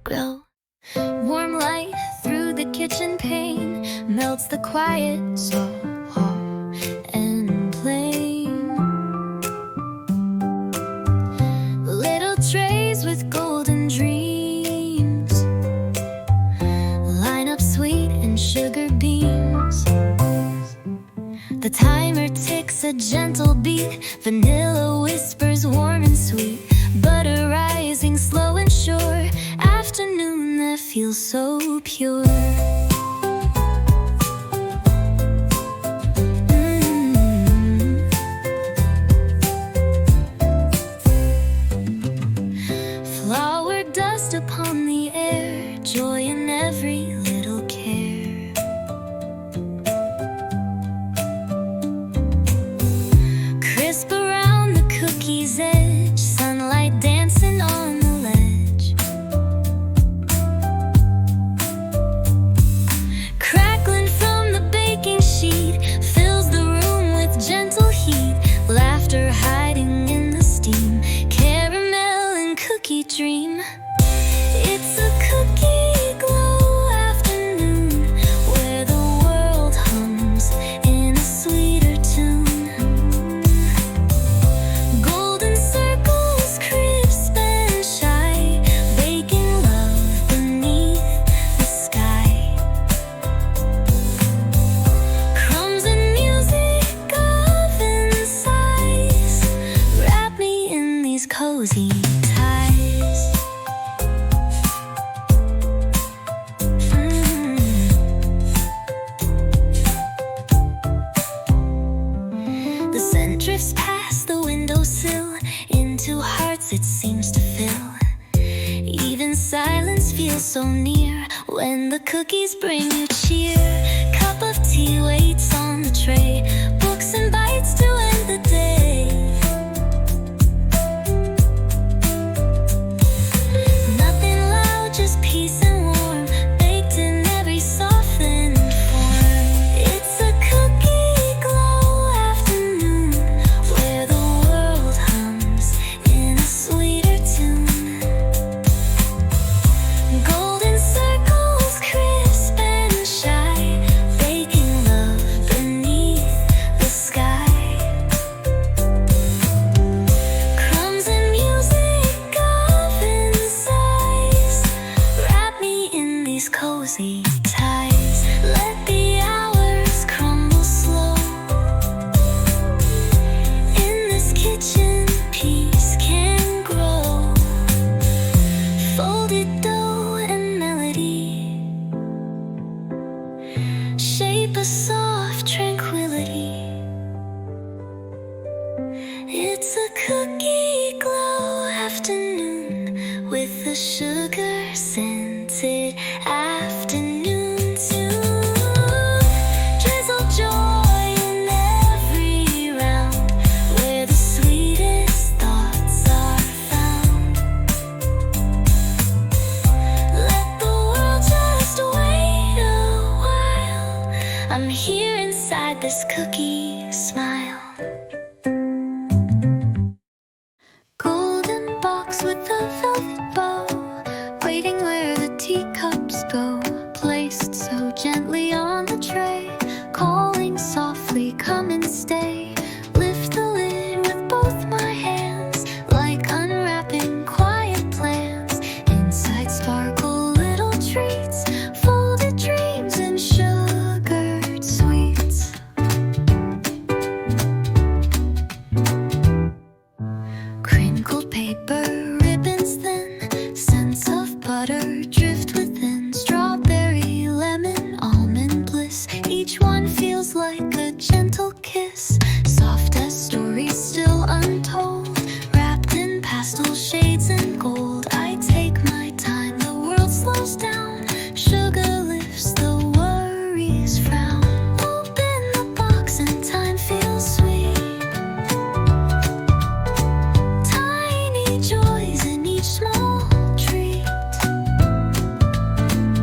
Grow. Warm light through the kitchen pane melts the quiet so and plain. Little trays with golden dreams line up sweet and sugar beams. The timer ticks a gentle beat. Vanilla whispers warm and sweet. Butter rising slow and sure. Afternoon that feels so pure. Flower dust upon the air, joy in every little care. Crisp around the cookie's edge, sunlight dancing on the ledge. Crackling from the baking sheet fills the room with gentle heat. Laughter hiding in the steam, caramel and cookie dream. It's a cookie glow afternoon, where the world hums in a sweeter tune. Golden circles crisp and shy, baking love beneath the sky. Crumbs and music of insights wrap me in these cozy ties. The scent drifts past the windowsill into hearts it seems to fill. Even silence feels so near when the cookies bring you cheer. Cup of tea waits on the tray, books and bites to end the day. Nothing loud, just peace and warm, baked in every softened form. It's a cookie glow afternoon, where the world hums in a sweeter tune. Golden circles crisp and shy, baking love beneath the sky. Crumbs and music of insights wrap me in these cozy ties. Let the hours crumble slow. In this kitchen, peace can grow. Folded dough and melody shape a soft tranquility. It's a cookie glow afternoon with the sugar scent. salted afternoon too. Drizzle joy in every round, where the sweetest thoughts are found. Let the world just wait a while. I'm here inside this cookie smile. Golden box with a velvet bow, waiting where the teacups go, placed so gently on the tray, calling softly, come and stay. Lift the lid with both my hands, like unwrapping quiet plans. Inside sparkle little treats, folded dreams and sugared sweets. Crinkled paper, ribbons thin, scents of butter drift within. Strawberry, lemon, almond bliss, each one feels like a gentle kiss. Soft as stories still untold, wrapped in pastel shades and gold. I take my time, the world slows down. Sugar lifts, the worries frown. Open the box and time feels sweet. Tiny joys in each small treat.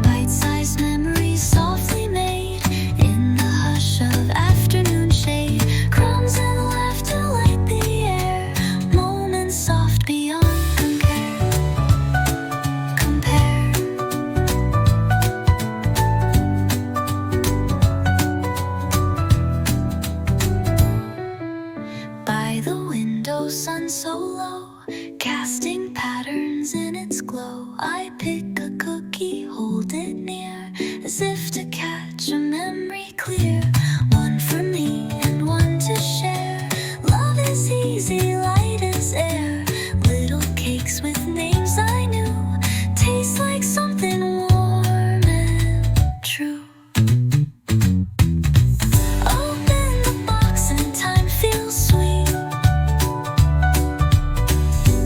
Bite-sized memories softly made in the hush of afternoon shade. Crumbs and laughter light the air. Moments soft beyond compare. By the window, sun so low, casting patterns in its glow. I pick a cookie, hold it near, as if to catch a memory clear. One for me and one to share. Love is easy, light as air. Little cakes with names I knew, taste like something warm and true. Open the box and time feels sweet.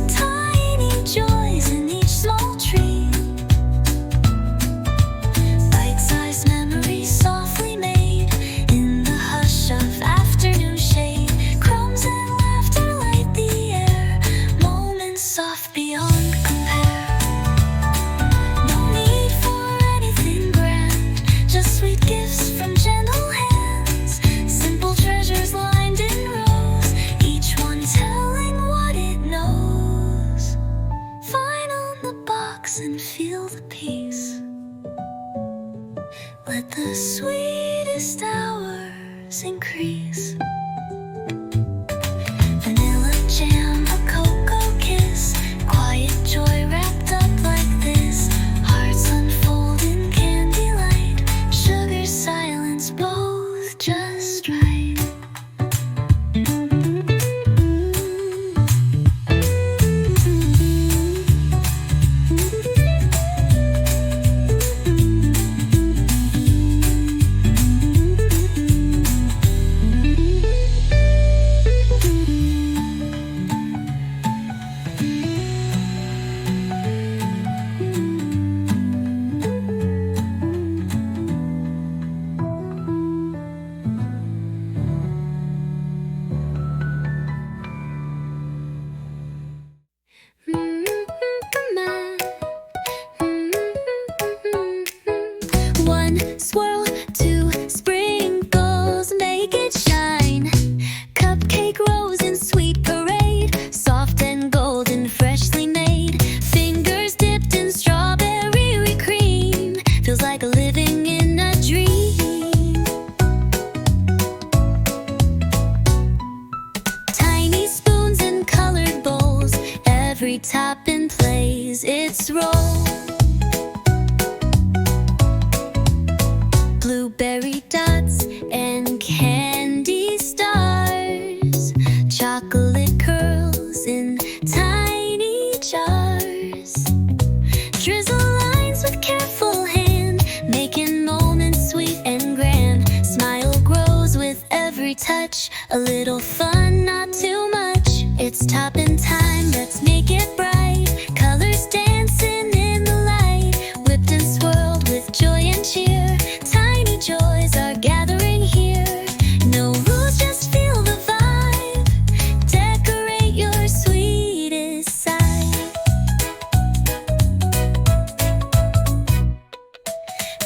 Tiny joys in each small treat. Bite-sized memories softly made in the hush of afternoon shade. Crumbs and laughter light the air. Moments soft beyond compare. No need for anything grand, just sweet gifts from gentle hands. Simple treasures lined in rows, each one telling what it knows. Find on the box and feel the peace. Let the sweetest hours increase. Vanilla jam, a cocoa kiss, quiet joy wrapped up like this. Hearts unfold in candy light, sugar silence, both just right. One swirl, two sprinkles, make it shine. Cupcake rose in sweet parade, soft and golden, freshly made. Fingers dipped in strawberry cream, feels like living in a dream. Tiny spoons in colored bowls, every topping plays its role. Blueberry dots and candy stars, chocolate curls in tiny jars. Drizzle lines with careful hand, making moments sweet and grand. Smile grows with every touch, a little fun, not too much. It's topping time, let's make it bright. Colors dancing in the light, whipped and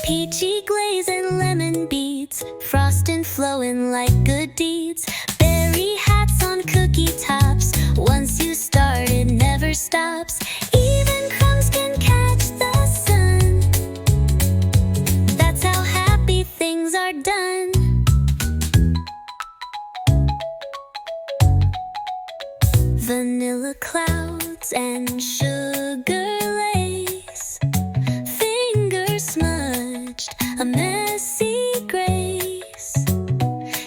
peachy glaze and lemon beads, frosting flowing like good deeds. Berry hats on cookie tops, once you start it never stops. Even crumbs can catch the sun, that's how happy things are done. Vanilla clouds and sugar lace, fingers smudged, a messy grace.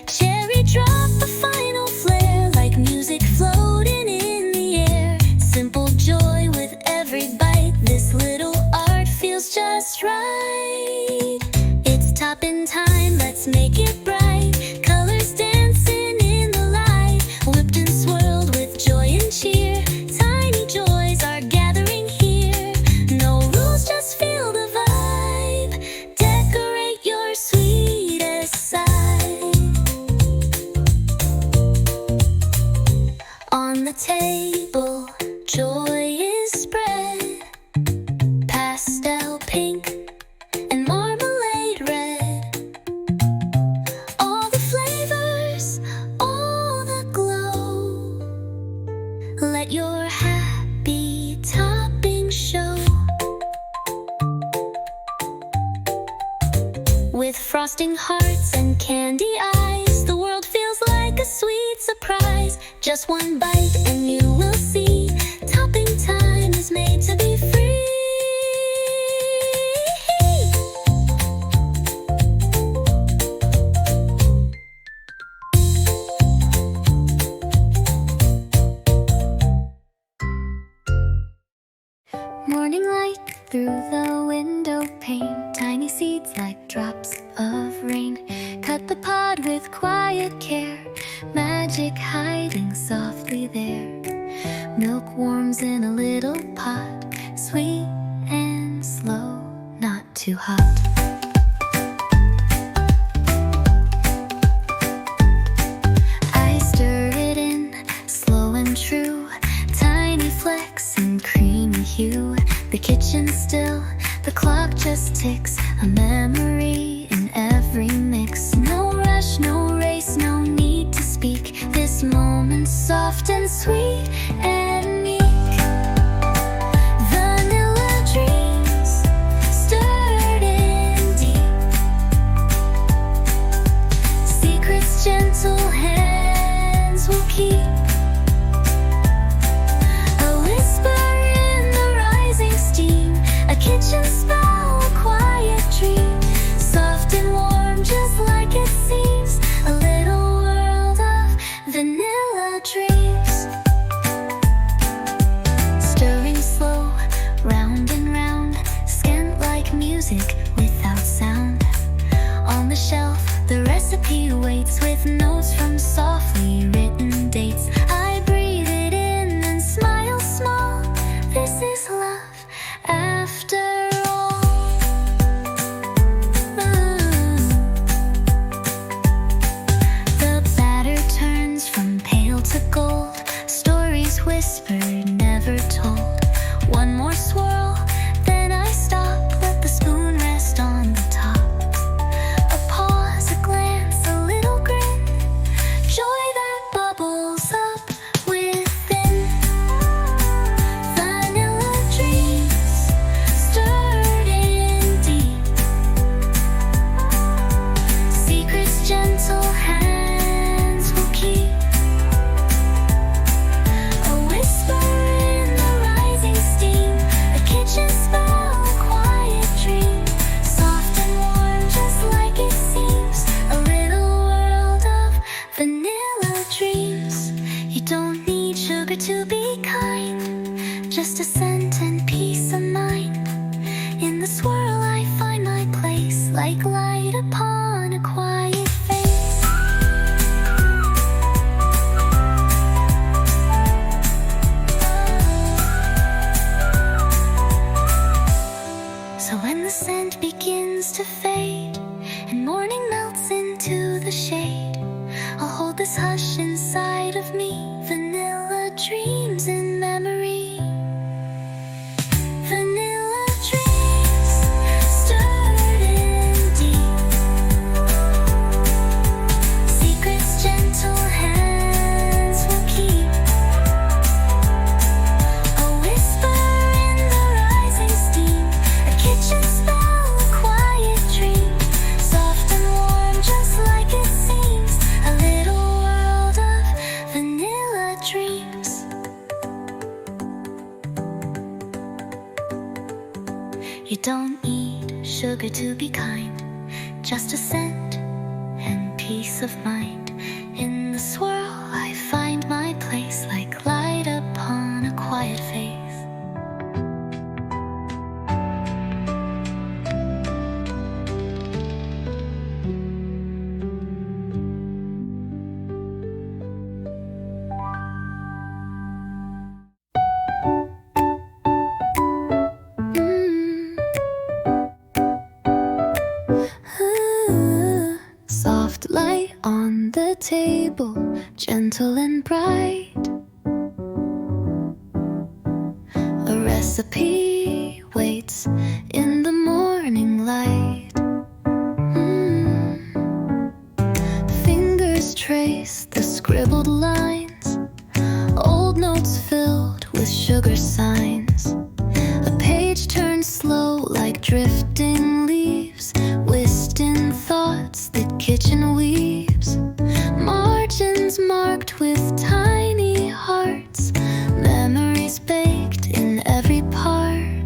Cherry drop, a final flare, like music floating in the air. Simple joy with every bite, this little art feels just right. It's topping time, let's make it bright. Colors dancing in the light, whipped and swirled with joy and cheer. Tiny joys are gathering here. No rules, just feel the vibe. Decorate your sweetest side. On the table, joy is spread. Pastel pink and marmalade red. All the flavors, all the glow. Let your happy topping show. With frosting hearts and candy eyes, the world feels like a sweet surprise. Just one bite and you will see, topping time is made to be free. Morning light through the window pane, tiny seeds like drops of rain. Cut the pod with quiet care, magic hiding softly there. Milk warms in a little pot, sweet and slow, not too hot. I stir it in, slow and true, tiny flecks and creamy hue. The kitchen's still, the clock just ticks, a memory in every mix. No rush, no race, no need to speak. This moment's soft and sweet and meek. Vanilla dreams stirred in deep. Secrets gentle hands will keep. A kitchen spell, a quiet dream, soft and warm just like it seems. A little world of vanilla dreams. Stirring slow, round and round, scent like music without sound. On the shelf, the recipe waits with notes from softly written dates. I breathe it in and smile small. This is love. After all, the batter turns from pale to gold, stories whispered, never told. One more swirl, then I stop, let the spoon rest on the top. A pause, a glance, a little grin, joy that bubbles up within. Vanilla dreams stirred in deep. Secrets gentle hands will keep. A whisper in the rising steam, a kitchen spell, a quiet dream, soft and warm just like it seems. A little world of vanilla dreams. You don't need sugar to be kind, just a scent and peace of mind. In the swirl I find my place, like light upon a quiet face. So when the scent begins to fade and morning melts into the shade, I'll hold this hush inside of me, vanilla dreams in memory. Vanilla dreams stirred in need sugar to be kind, just a scent and peace of mind. In the swirl I find my place, like light upon a quiet face. Soft light on the table, gentle and bright. A recipe waits in the morning light. Fingers trace the scribbled lines, old notes filled with sugar signs. A page turns slow like drifting leaves, whisked in thoughts the kitchen weaves. Margins marked with tiny hearts, memories baked in every part.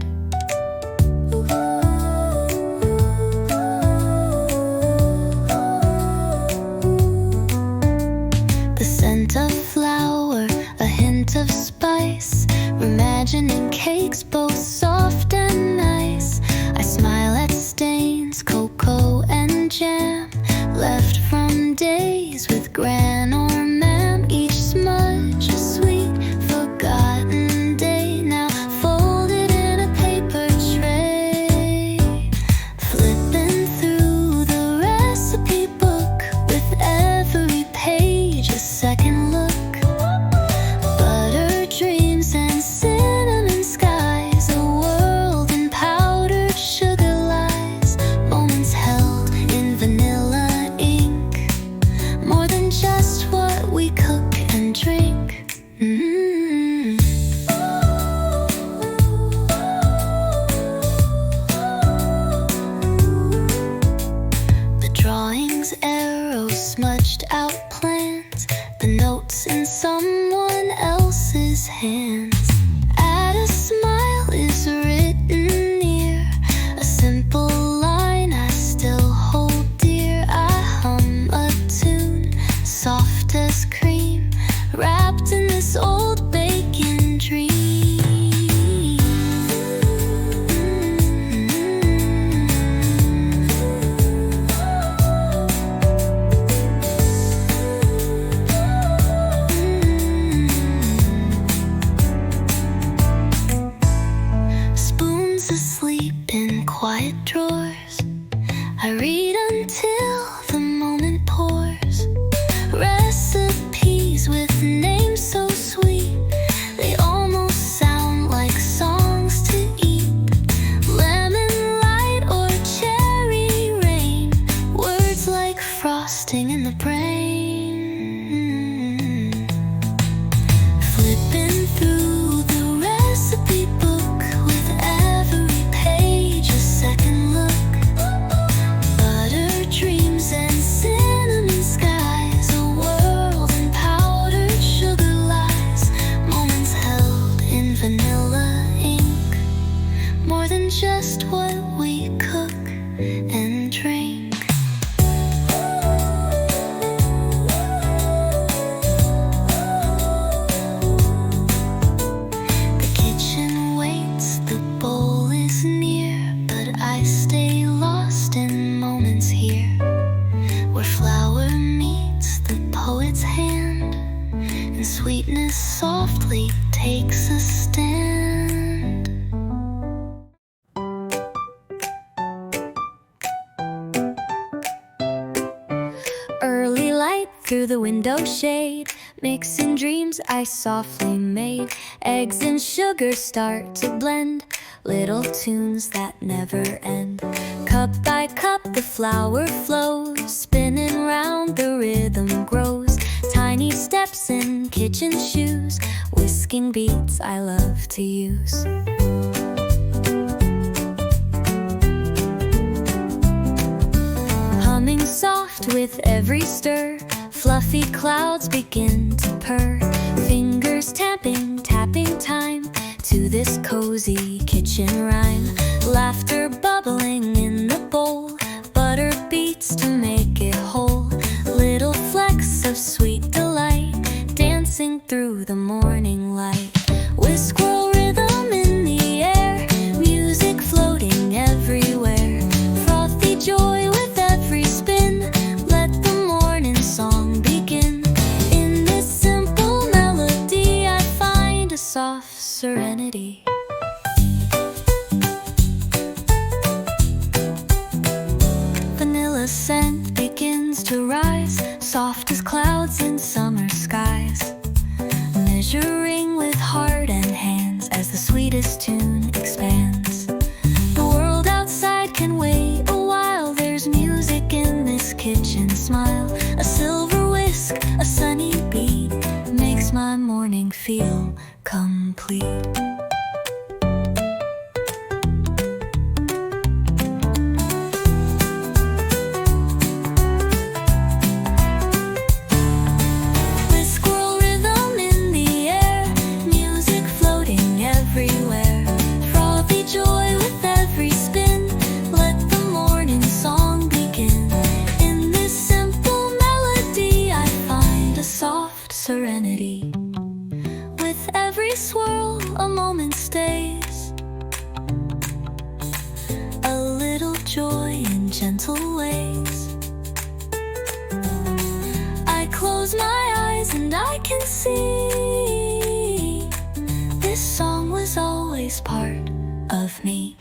The scent of flour, a hint of spice, imagining cakes both soft and nice. I smile at stains, cocoa and jam, left from days with gran or mam. Each smudge a sweet, forgotten day, now folded in a paper tray. Flipping through the recipe book, with every page a second look. Butter dreams and cinnamon skies, a world in powdered sugar lies. Moments held in vanilla ink, more than just what we cook and drink. The drawings, arrows, smudged out plans, the notes in someone else's hands. Add a smile is written near, a simple line I still hold dear. I hum a tune, soft as cream, wrapped in this old bacon dream. Spoons asleep in quiet drawers, I read until the moment pours. Recipes with names so sweet, they almost sound like songs to eat. Lemon light or cherry rain, words like frosting in the brain. Flipping through the recipe book, with every page a second look. Butter dreams and cinnamon skies, a world in powdered sugar lies. Moments held in vanilla ink, more than just what we cook and drink. The kitchen waits, the bowl is near, but I stay lost in moments here, where flour meets the poet's hand, and sweetness softly takes a stand. Early light through the window shade, mixing dreams I softly made. Eggs and sugar start to blend, little tunes that never end. Cup by cup the flour flows, spinning round the rhythm grows. Tiny steps in kitchen shoes, whisking beats I love to use. Humming soft with every stir, fluffy clouds begin to purr. Fingers tapping, tapping time to to this cozy kitchen rhyme. Laughter bubbling in the bowl, butter beats to make it whole. Little flecks of sweet delight dancing through the morning light. Whisk, whirl, rhythm in the air, music floating everywhere. Frothy joy with every spin, let the morning song begin. In this simple melody I find a soft serenity. Vanilla scent begins to rise, soft as clouds in summer skies. Measuring with heart and hands as the sweetest tune expands. The world outside can wait a while, there's music in this kitchen smile. A silver whisk, a sunny beat, makes my morning feel complete. Serenity. With every swirl, a moment stays. A little joy in gentle ways. I close my eyes and I can see this song was always part of me.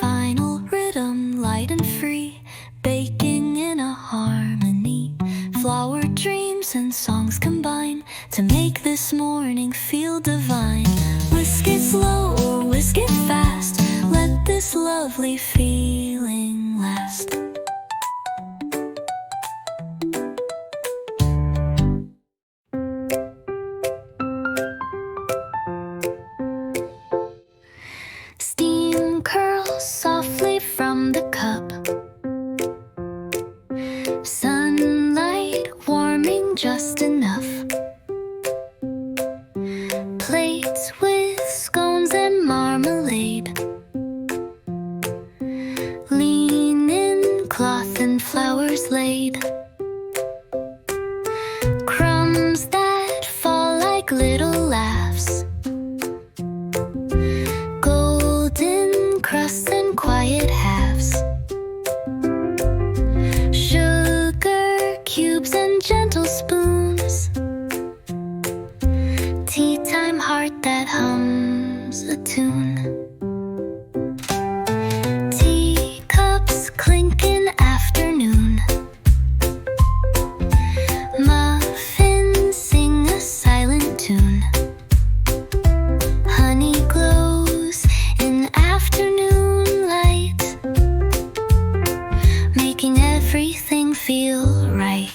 Final rhythm, light and free, baking in a harmony. Flower dreams and songs combine to make this morning feel divine. Whisk it slow or whisk it fast, let this lovely feeling last. Steam curls softly from the cup, sunlight warming just enough. Plates with scones and marmalade, linen cloth and flowers laid. Crumbs that fall like little laughs, golden crusts and quiet halves. Cubes and gentle spoons, tea time heart that hums a tune. Teacups clink in afternoon, muffins sing a silent tune. Honey glows in afternoon light, making everything feel right.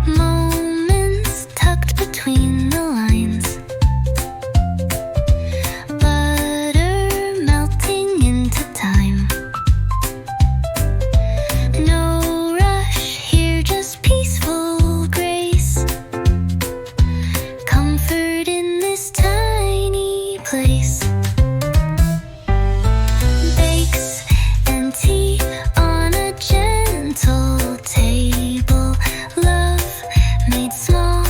Moments tucked between the lines, butter melting into time. No rush here, just peaceful grace, comfort in this tiny place. Bakes and tea on a gentle table, love made small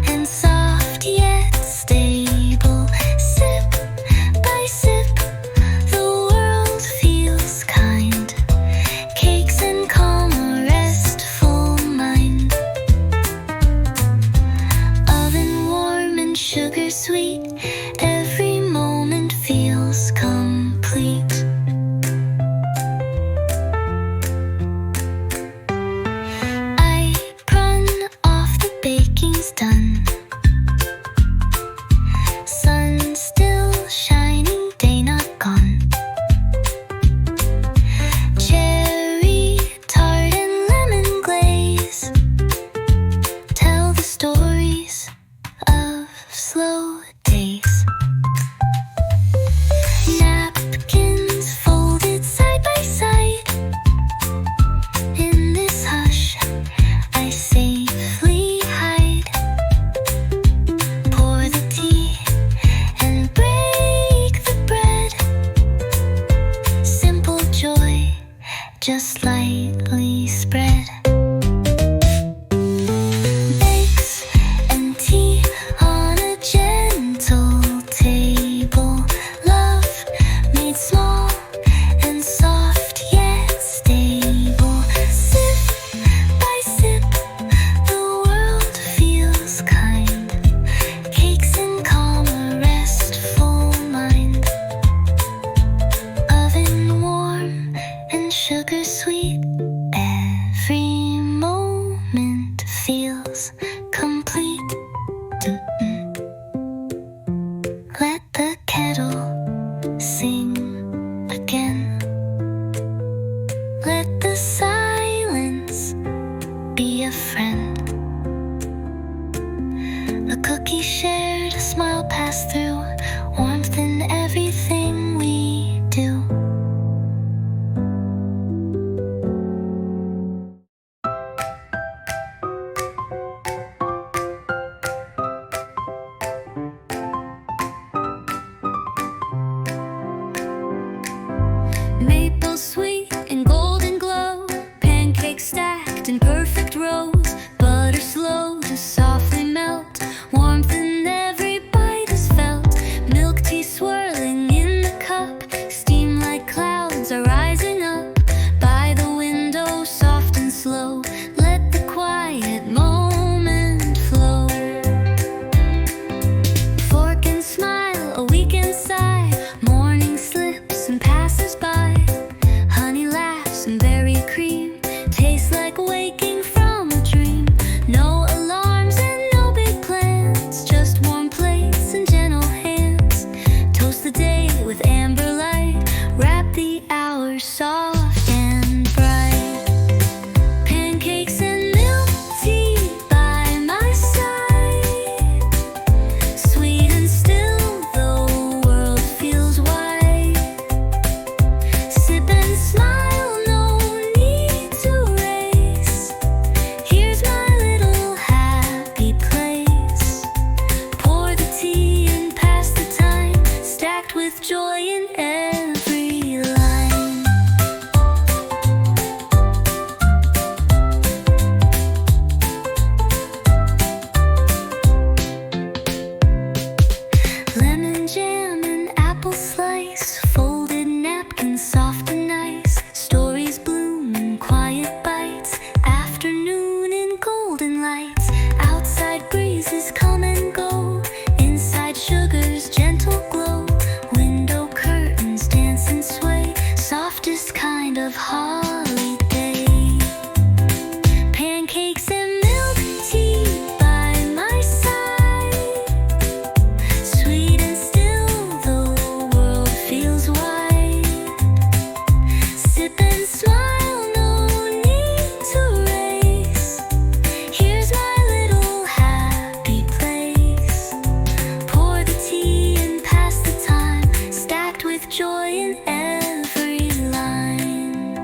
and soft yet stable. Sip by sip, the world feels kind. Cakes and calm, a restful mind. Oven warm and sugar sweet, every moment feels complete. I run off, the baking's done. Sun still shining, day not gone. Cherry tart and lemon glaze tell the stories of slow days. Napkins folded side by side in this hush, shared, a smile passed through, warmth in everything we do. Maple sweet and golden glow, pancakes stacked in perfect rows, butter slow to softly melt, warmth in every bite is felt, milk tea swirling in the cup, steam like clouds are rising up, by the window soft and slow, let the quiet moment flow. Fork and smile, a weekend sigh, morning slips and passes by, honey laughs and berry cream, tastes like waking from a dream, no alarms and no big plans, just warm plates and gentle hands, toast the day with amber light, wrap the hours soft and bright, pancakes and milk tea by my side, sweet and still the world feels wide, sip and smile, no need to race, here's my little happy place, pour the tea and pass the time, stacked with joy in every line. Lemon jam and apple slice, folded napkins soft and nice, stories bloom in quiet bites, afternoon in golden lights, outside breezes come and go, inside sugar's gentle glow, window curtains dance and sway, softest kind of holiday, pancakes and milk tea by my side, sweet and still the world feels wide, sip and smile, no need to race, here's my little happy place, pour the tea and pass the time, stacked with joy in every line,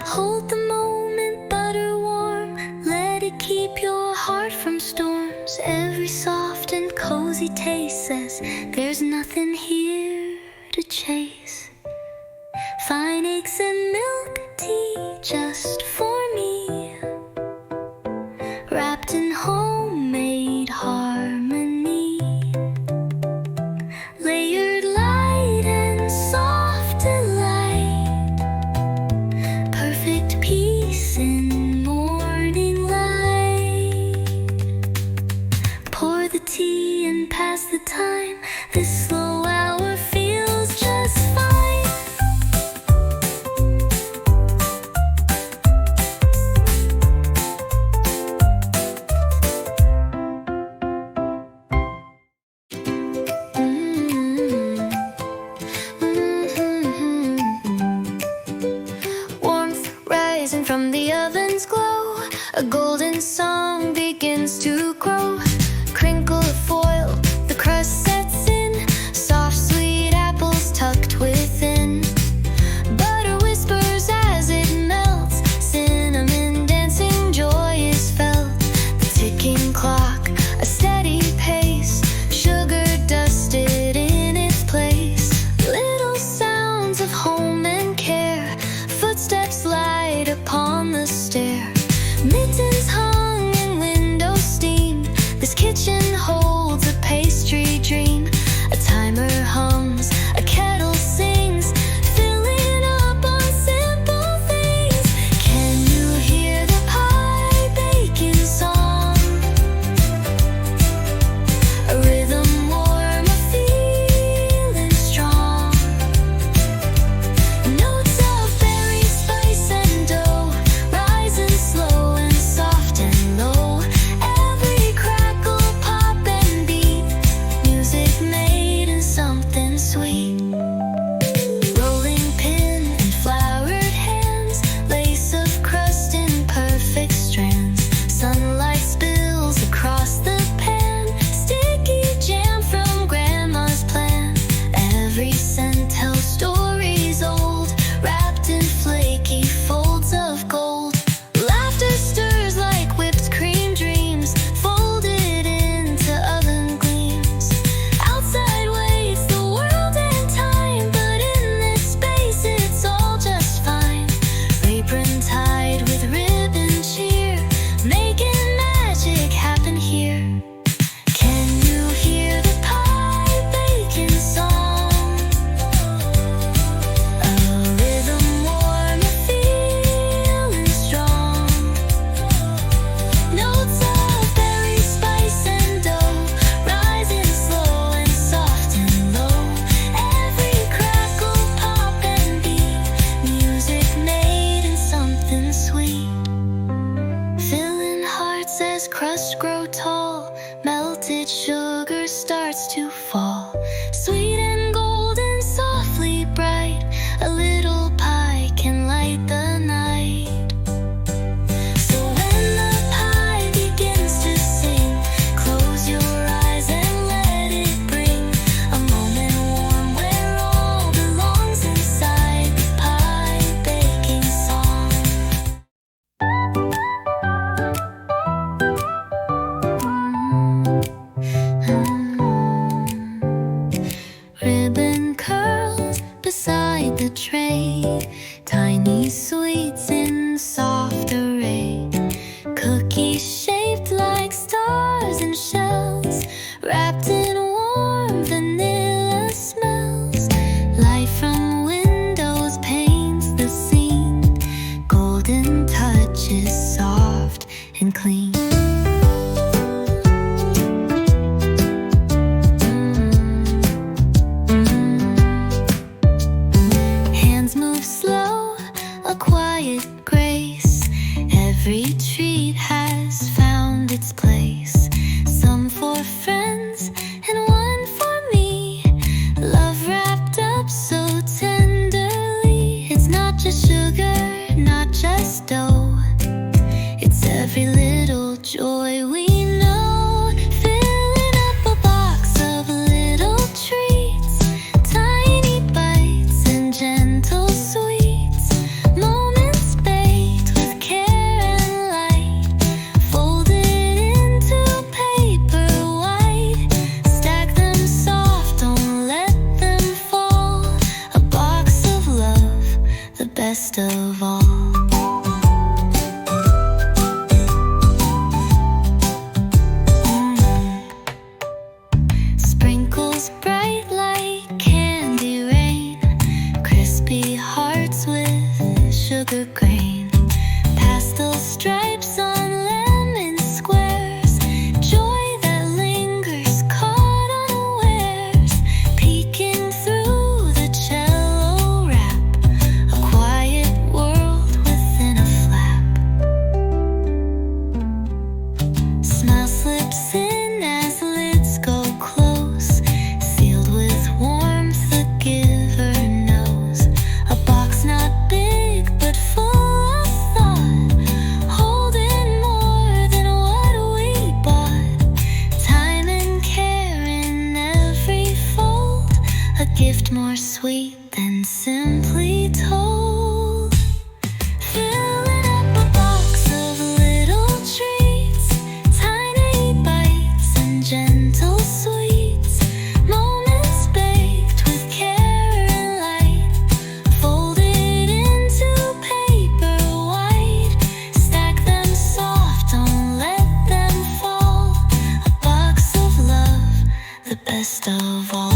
hold the moment, butter warm, let it keep your heart from storms, every soft and cozy taste says there's nothing here to chase, fine eggs and milk tea just for me, wrapped in homemade harmony, layered light and soft delight, perfect peace in morning light, pour the tea and pass the time, this slow hour feels just fine. Warmth rising from the oven's glow, a golden song begins to grow, crinkle of foil, the crust sets in, soft sweet apples tucked within, butter whispers as it melts, cinnamon dancing, joy is felt, the ticking clock, a steady pace, sugar dusted in its place, little sounds of home and care, footsteps light upon the stair, mittens hung in window steam, this kitchen holds a pastry dream, a timer hums, a kettle sings, filling up on simple things, can you hear the pie baking song, a rhythm warm, a feeling strong, notes of berry spice and dough, rising slow and soft and low, every crackle pop and beat, music made in something sweet. gift more sweet than simply told. Filling up a box of little treats, tiny bites and gentle sweets, moments baked with care and light, folded into paper white, stack them soft, don't let them fall, a box of love, the best of all.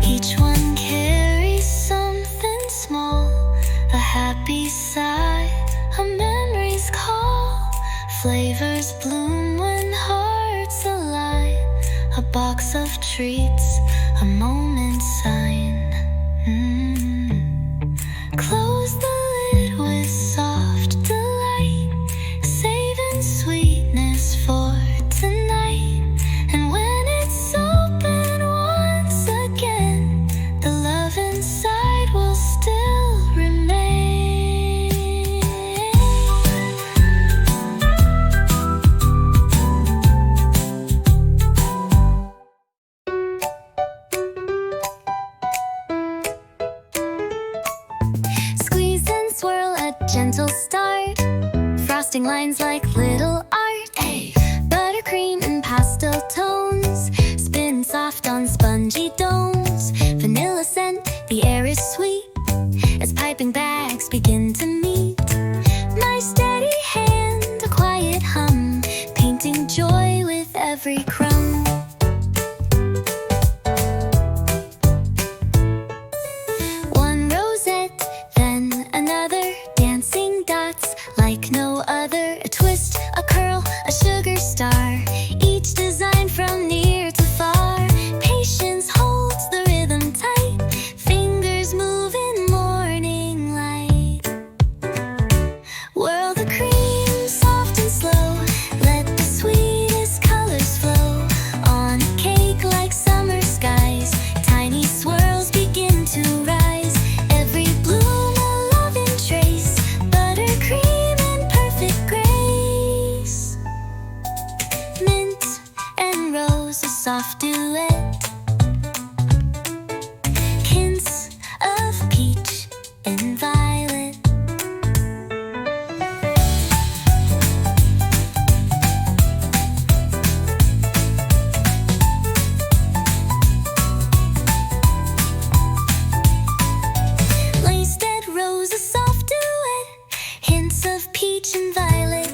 Each one carries something small, a happy sigh, a memory's call. Flavors bloom when hearts align, a box of treats, a moment's sign. Close the lid with soft delight, saving sweetness for tonight. And when it's open once again, the love inside will still remain. Squeeze and swirl a gentle start, frosting lines like little art. Buttercream and pastel tones, spin soft on spongy domes. Vanilla scent, the air is sweet as piping bags begin to meet. My steady hand, a quiet hum, painting joy with every crumb. One rosette, then another, dancing dots like no other. A twist, a curl, a sugar star, each design from near to far. Patience holds the rhythm tight, fingers move in morning light. Whirl the cream soft and slow, let the sweetest colors flow. On a cake like summer skies, tiny swirls begin to rise. Every bloom a loving trace, buttercream in perfect grace. Mint and rose, a soft duet, hints of peach and violet. Laced red rose, a soft duet, hints of peach and violet.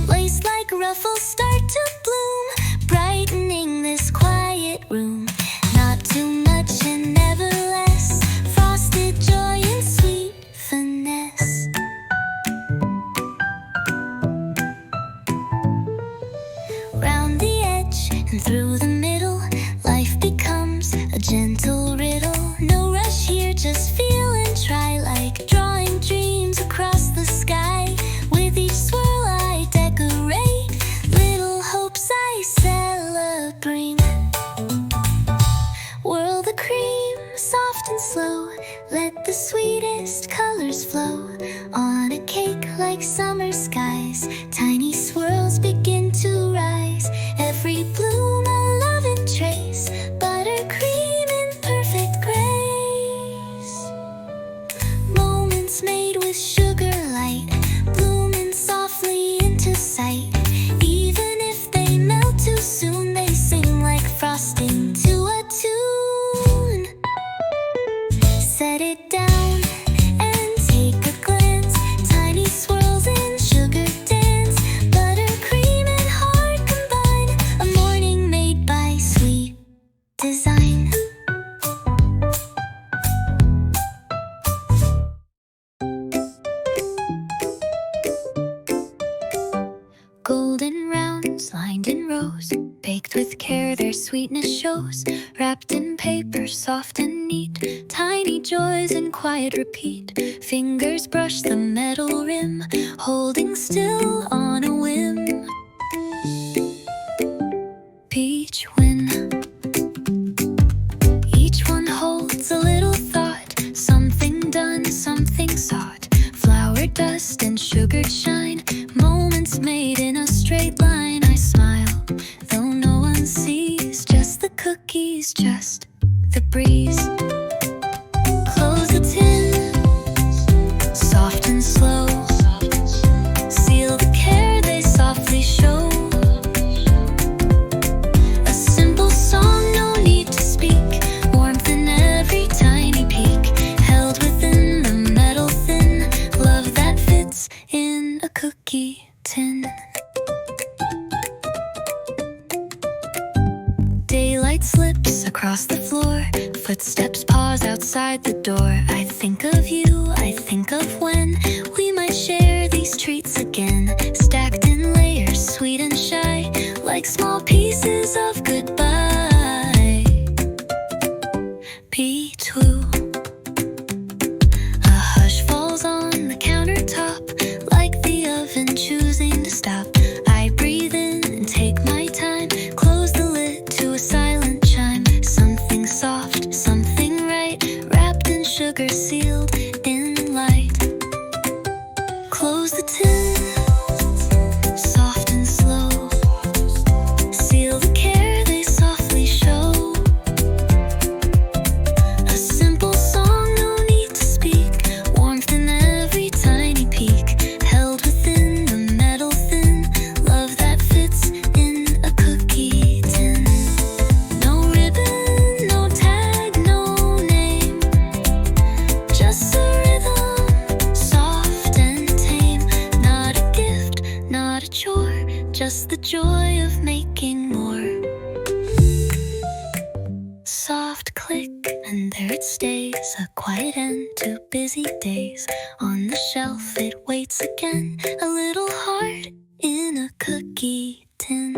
Lace like ruffles start to bloom, brightening this quiet room. Not too much and never less, frosted joy and sweet finesse. Round the edge and through the middle, life becomes a gentle riddle. No rush here, just feel and try, like drawing dreams across the sky. With each swirl I decorate, little hopes I celebrate. Whirl the cream soft and slow, let the sweetest colors flow. On a cake like summer skies, tiny swirls begin to rise. Every bloom a loving trace, buttercream in perfect grace. Moments made with sugar light, blooming softly into sight. Even if they melt too soon, they sing like frosting to a tune. Set it down and take a glance, tiny swirls in sugar dance. Buttercream and heart combine, a morning made by sweet design. Golden rounds lined in rows, baked with care their sweetness shows. Wrapped in paper soft and neat, tiny joys in quiet repeat. Fingers brush the metal rim, holding still on a whim. Peach win, each one holds a little thought, something done, something sought. Flower dust and sugared shine, moments Movements made in a straight line. I smile, though no one sees. Just the cookies, just the breeze. Close the tin, soft and slow. Seal the care they softly show. A simple song, no need to speak. Warmth in every tiny peak. Held within the metal thin. Love that fits in a cookie tin. Daylight slips across the floor. Footsteps pause outside the door. I think of you, I think of when we might share these treats again. Stacked in layers, sweet and shy, like small pieces of goodbye. P2. A hush falls on the countertop, like the oven choosing to stop. I breathe in and take my time. Close the lid to a silent chime. Something soft, something right, wrapped in sugar, sealed in light. Close the tin, soft and slow. Seal the care they softly show. A simple song, no need to speak. Warmth in every tiny peak. Held within the metal thin. Love that fits in a cookie tin. No ribbon, no tag, no name. Just a rhythm, soft and tame. Not a gift, not a chore. Just the joy of making more. Soft click, and there it stays. A quiet end to busy days. On the shelf it waits again. A little heart in a cookie tin.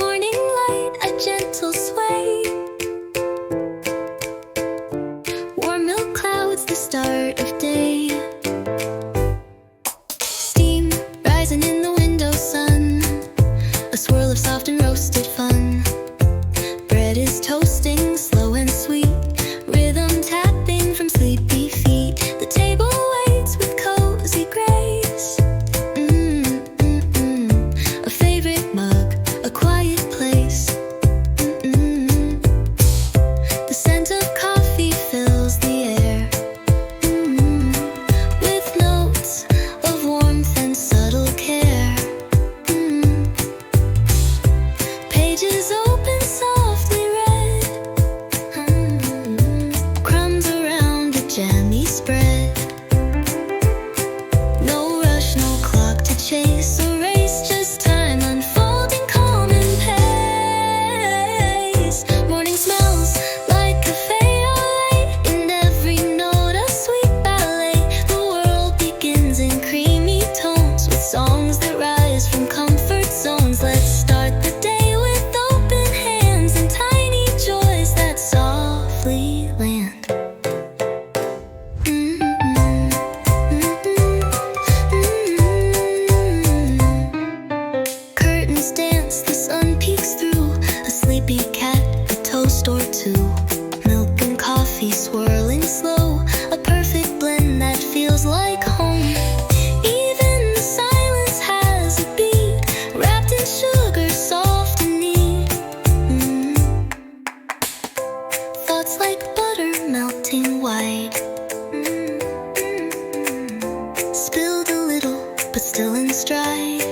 Morning light, a gentle sway. Warm milk clouds, the start of day. Steam rising in the window sun. A swirl of soft and roasted fun. Bread is toasting, slow and sweet. Rhythm tapping from sleepy feet. The table waits with cozy grace. A favorite mug, a quiet place. The scent of coffee fills the air. With notes of warmth and subtle care. Pages open, softly read. Crumbs around a jammy spread. No rush, no clock to chase or race. Just time unfolding calm and pace. Morning smells like Café or Lait. In every note a sweet ballet. The world begins in creamy tones. With songs that rise from comfort zones. Let's start the day with open hands. And tiny joys that softly land. Curtains dance, the sun peeks through. A sleepy cat, a toast or two. Milk and coffee swirling slow. A perfect blend that feels like home. Even the silence has a beat. Wrapped in sugar, soft and neat. Thoughts like butter melting white. Spilled a little, but still in stride.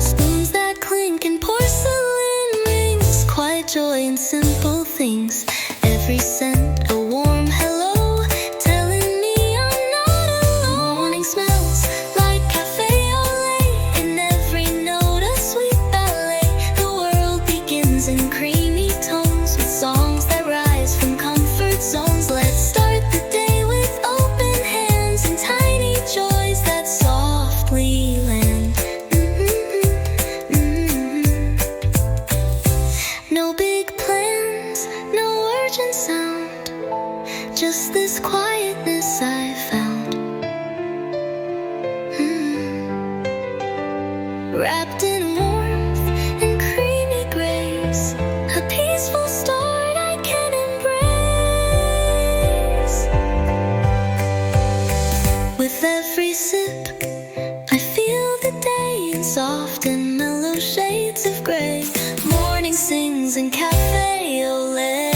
Spoons that clink and porcelain rings. Quiet joy in simple things. Every scent a warm hello. Telling me I'm not alone. Morning smells like Café or Lait. In every note a sweet ballet. The world begins in creamy tones. With songs that rise from comfort zones. Let's start the day with open hands. And tiny joys that softly land. wrapped in warmth and creamy grace, a peaceful start I can embrace. With every sip, I feel the day in soft and mellow shades of gray. Morning sings in Café, ole.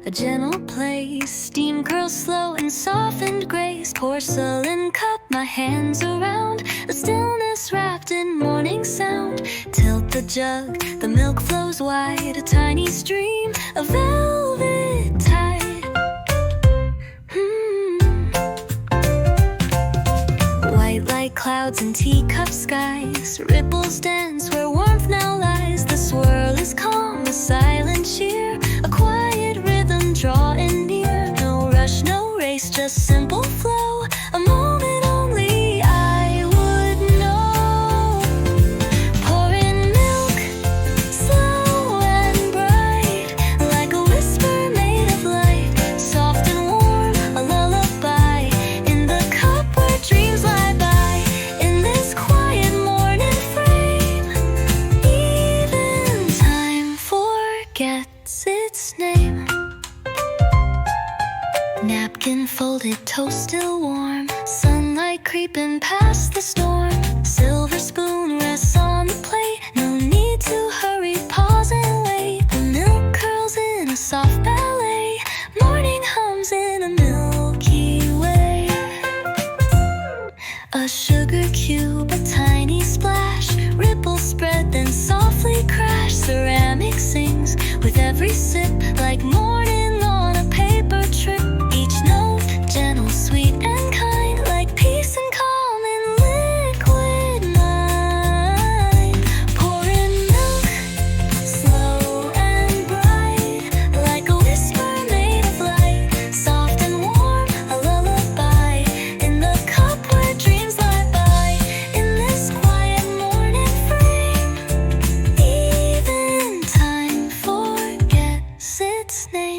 A gentle place, steam curls slow and softened grace. Porcelain cup, my hands around, the stillness wrapped in morning sound. Tilt the jug, the milk flows wide, a tiny stream, a velvet tide. White like clouds and teacup skies, ripples dance where warmth now lies. The swirl is calm, a silent cheer, a quiet rhythm drawing near. No rush, no race, just simple flow, a moment only I would know. Pouring milk, slow and bright, like a whisper made of light. Soft and warm, a lullaby, in the cup where dreams lie by. In this quiet morning frame, even time forgets its name. Napkin folded, toast still warm, sunlight creeping past the storm. Silver spoon rests on the plate, no need to hurry, pause and wait. The milk curls in a soft ballet, morning hums in a milky way. A sugar cube, a tiny splash, ripples spread then softly crash. Ceramic sings with every sip, like morning on a paper trip. Each note gentle, sweet and kind, like peace and calm in liquid mind. Pouring milk, slow and bright, like a whisper made of light. Soft and warm, a lullaby, in the cup where dreams lie by. In this quiet morning frame, even time forgets its name.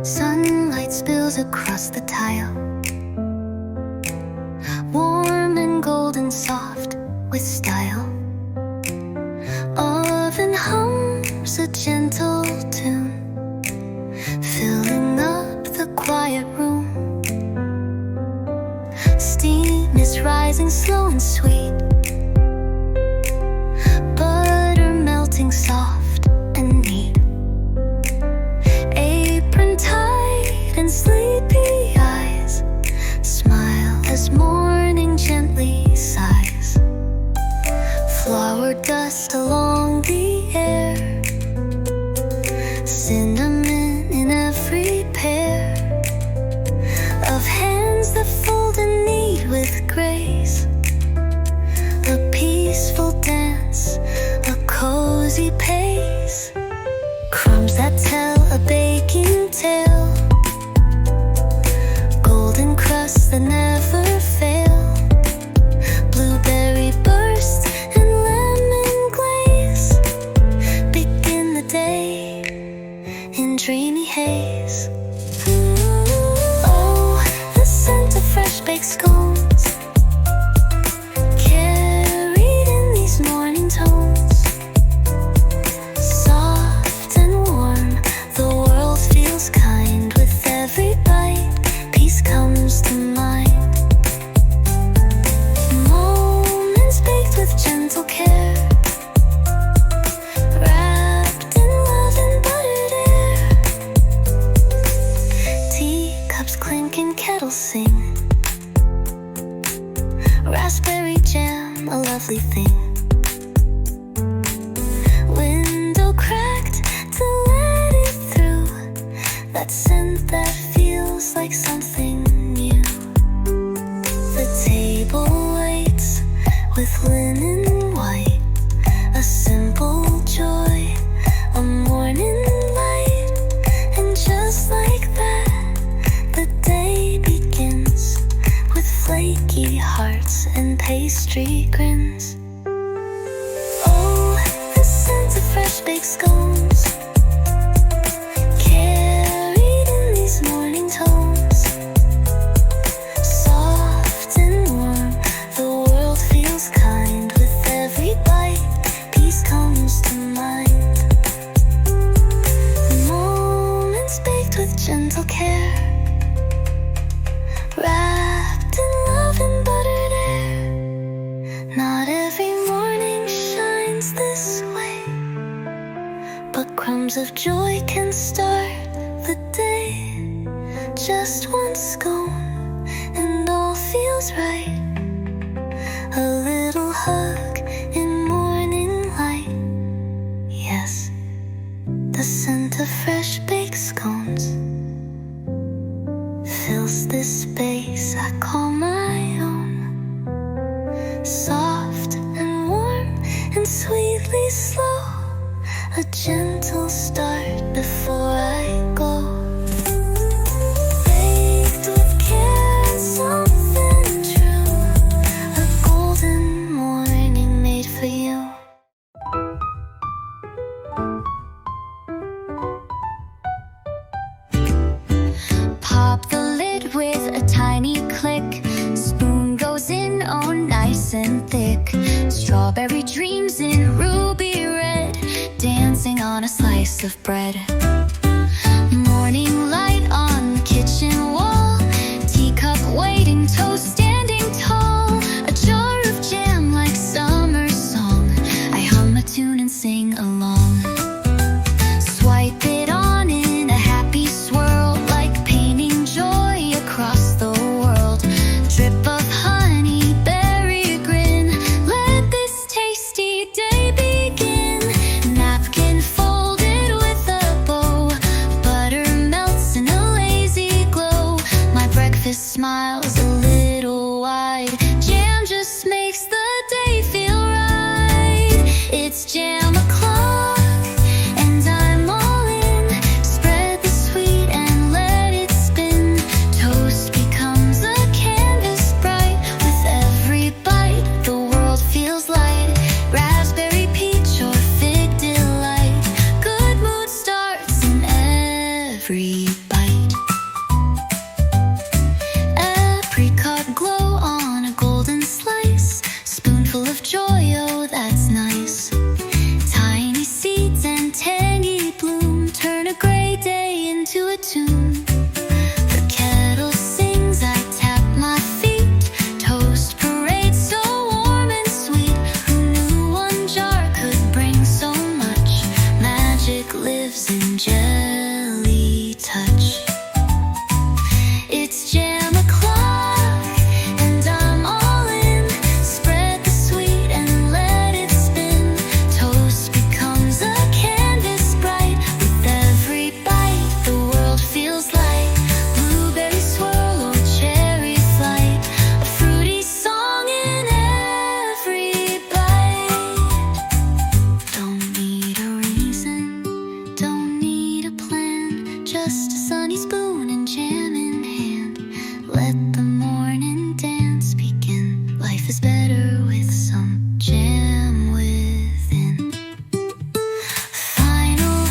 Sunlight spills across the tile, warm and golden soft with style. Oven hums a gentle tune, filling up the quiet room. Steam is rising slow and sweet, butter melting soft and neat. Apron tight and sleepy eyes smile as morning gently sighs. Flour dust along the air, cinnamon in every pair of hands that fold and knead with grace. A peaceful dance, a cozy pace, crumbs that tell a baking tale, golden crusts that never fail, blueberry bursts and lemon glaze, begin the day in dreamy haze. Oh, the scent of fresh baked scones, carried in these morning tones. Soft and warm, the world feels kind. With every bite, peace comes to mind. Moments baked with gentle care, wrapped in love and buttered air. Teacups clink and kettles sing, raspberry jam, a lovely thing. Window cracked to let it through, that scent that feels like something new. The table waits with linen white, a simple joy, a morning light. And just like that, the day begins with flaky hearts and pastry grins. Oh, the scent of fresh baked scones, carried in these morning tones. Soft and warm, the world feels kind. With every bite, peace comes to mind. Moments baked with gentle care, wrapped in love and buttered air. Not every morning shines this way, but crumbs of joy can start the day. Just one scone and all feels right. A little hug in morning light. Yes, the scent of fresh baked scones fills this space I call my own. Soft and warm and sweetly slow, a gentle start before I go. Baked with care and something true, a golden morning made for you. Pop the lid with a tiny click, spoon goes in, oh nice and thick. Strawberry dreams in ruby red, dancing on a slice of bread. Morning light on the kitchen wall, teacup waiting, toast standing tall. A jar of jam like summer song, I hum a tune and sing along. Swipe it on in a happy swirl, like painting joy across the world. Drip of honey, berry grin, let this tasty day begin. Napkin folded with a bow, and jelly touch. It's jam o'clock and I'm all in. Spread the sweet and let it spin. Toast becomes a canvas bright. With every bite the world feels like blueberry swirl or cherry flight. A fruity song in every bite. Don't need a reason, don't need a plan. Just a sunny spoon and jam in hand. Let the morning dance begin. Life is better with some jam within. Final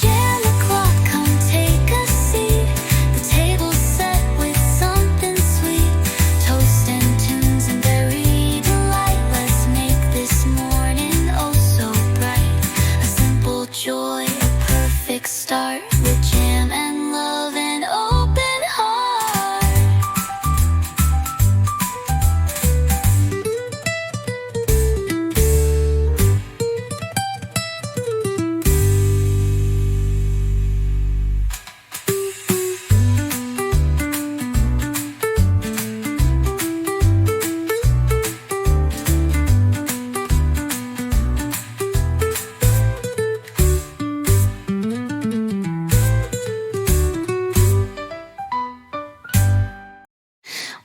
jam o'clock, come take a seat. The table's set with something sweet. Toast and tunes and berry delight. Let's make this morning oh so bright. A simple joy, a perfect start. With jam and love and open heart.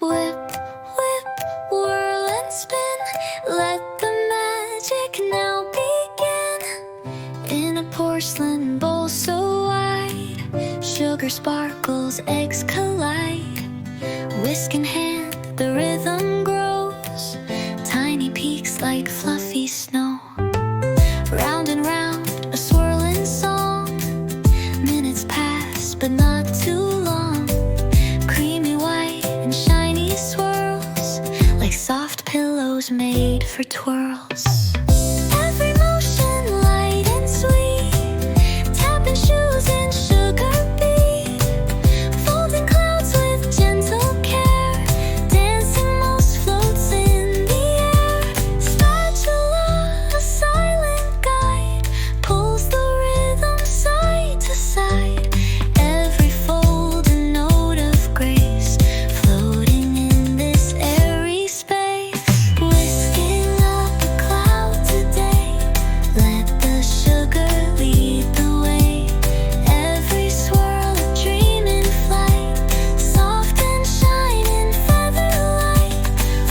Whip, whip, whirl and spin. Let the magic now begin. In a porcelain bowl so wide, sugar sparkles, eggs collide. Whisk in hand, the rhythm grows. Tiny peaks like fluffy snow. Round and round, a swirling song. Minutes pass, but not too long. Creamy white and shiny swirls, like soft pillows made for twirls. Every motion light and sweet. Tapping shoes in sugar beat. Folding clouds with gentle care. Dancing moss floats in the air. Spatula, a silent guide, pulls the rhythm side to side. Every fold a note of grace, floating in this airy space. Whisking up a cloud today. Let the sugar lead the way. Every swirl a dream in flight. Soft and shining feather light.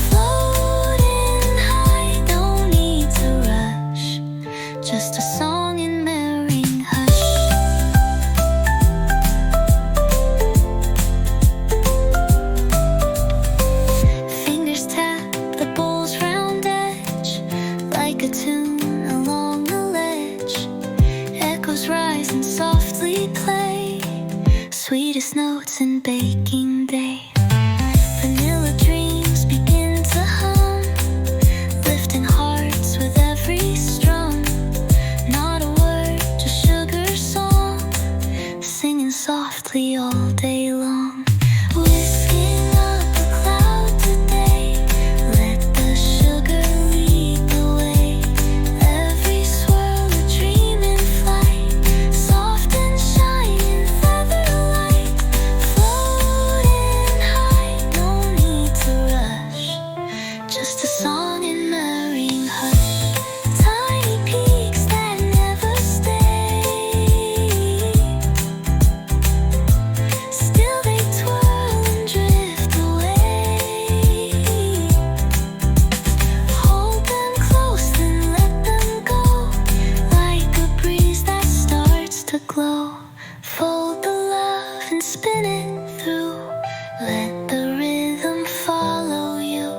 Floating high, no need to rush. Just a song in merrying hush. Fingers tap the bowl's round edge, like a tune along the ledge. Echoes rise and softly play, sweetest notes in baking day. Vanilla dreams begin to hum, lifting hearts with every strum. Not a word, just sugar song, singing softly all day long. Whisking up a cloud today. Let the sugar lead the way. Every swirl a dream in flight. Soft and shining feather light. Floating high, no need to rush. Just a song in merrying hush. Tiny peaks that never stay. Still they twirl and drift away. Hold them close, then let them go. Like a breeze that starts to glow. Fold the love and spin it through. Let the rhythm follow you.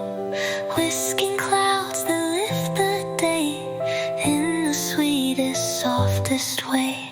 Whisking clouds that lift the day in the sweetest, softest way.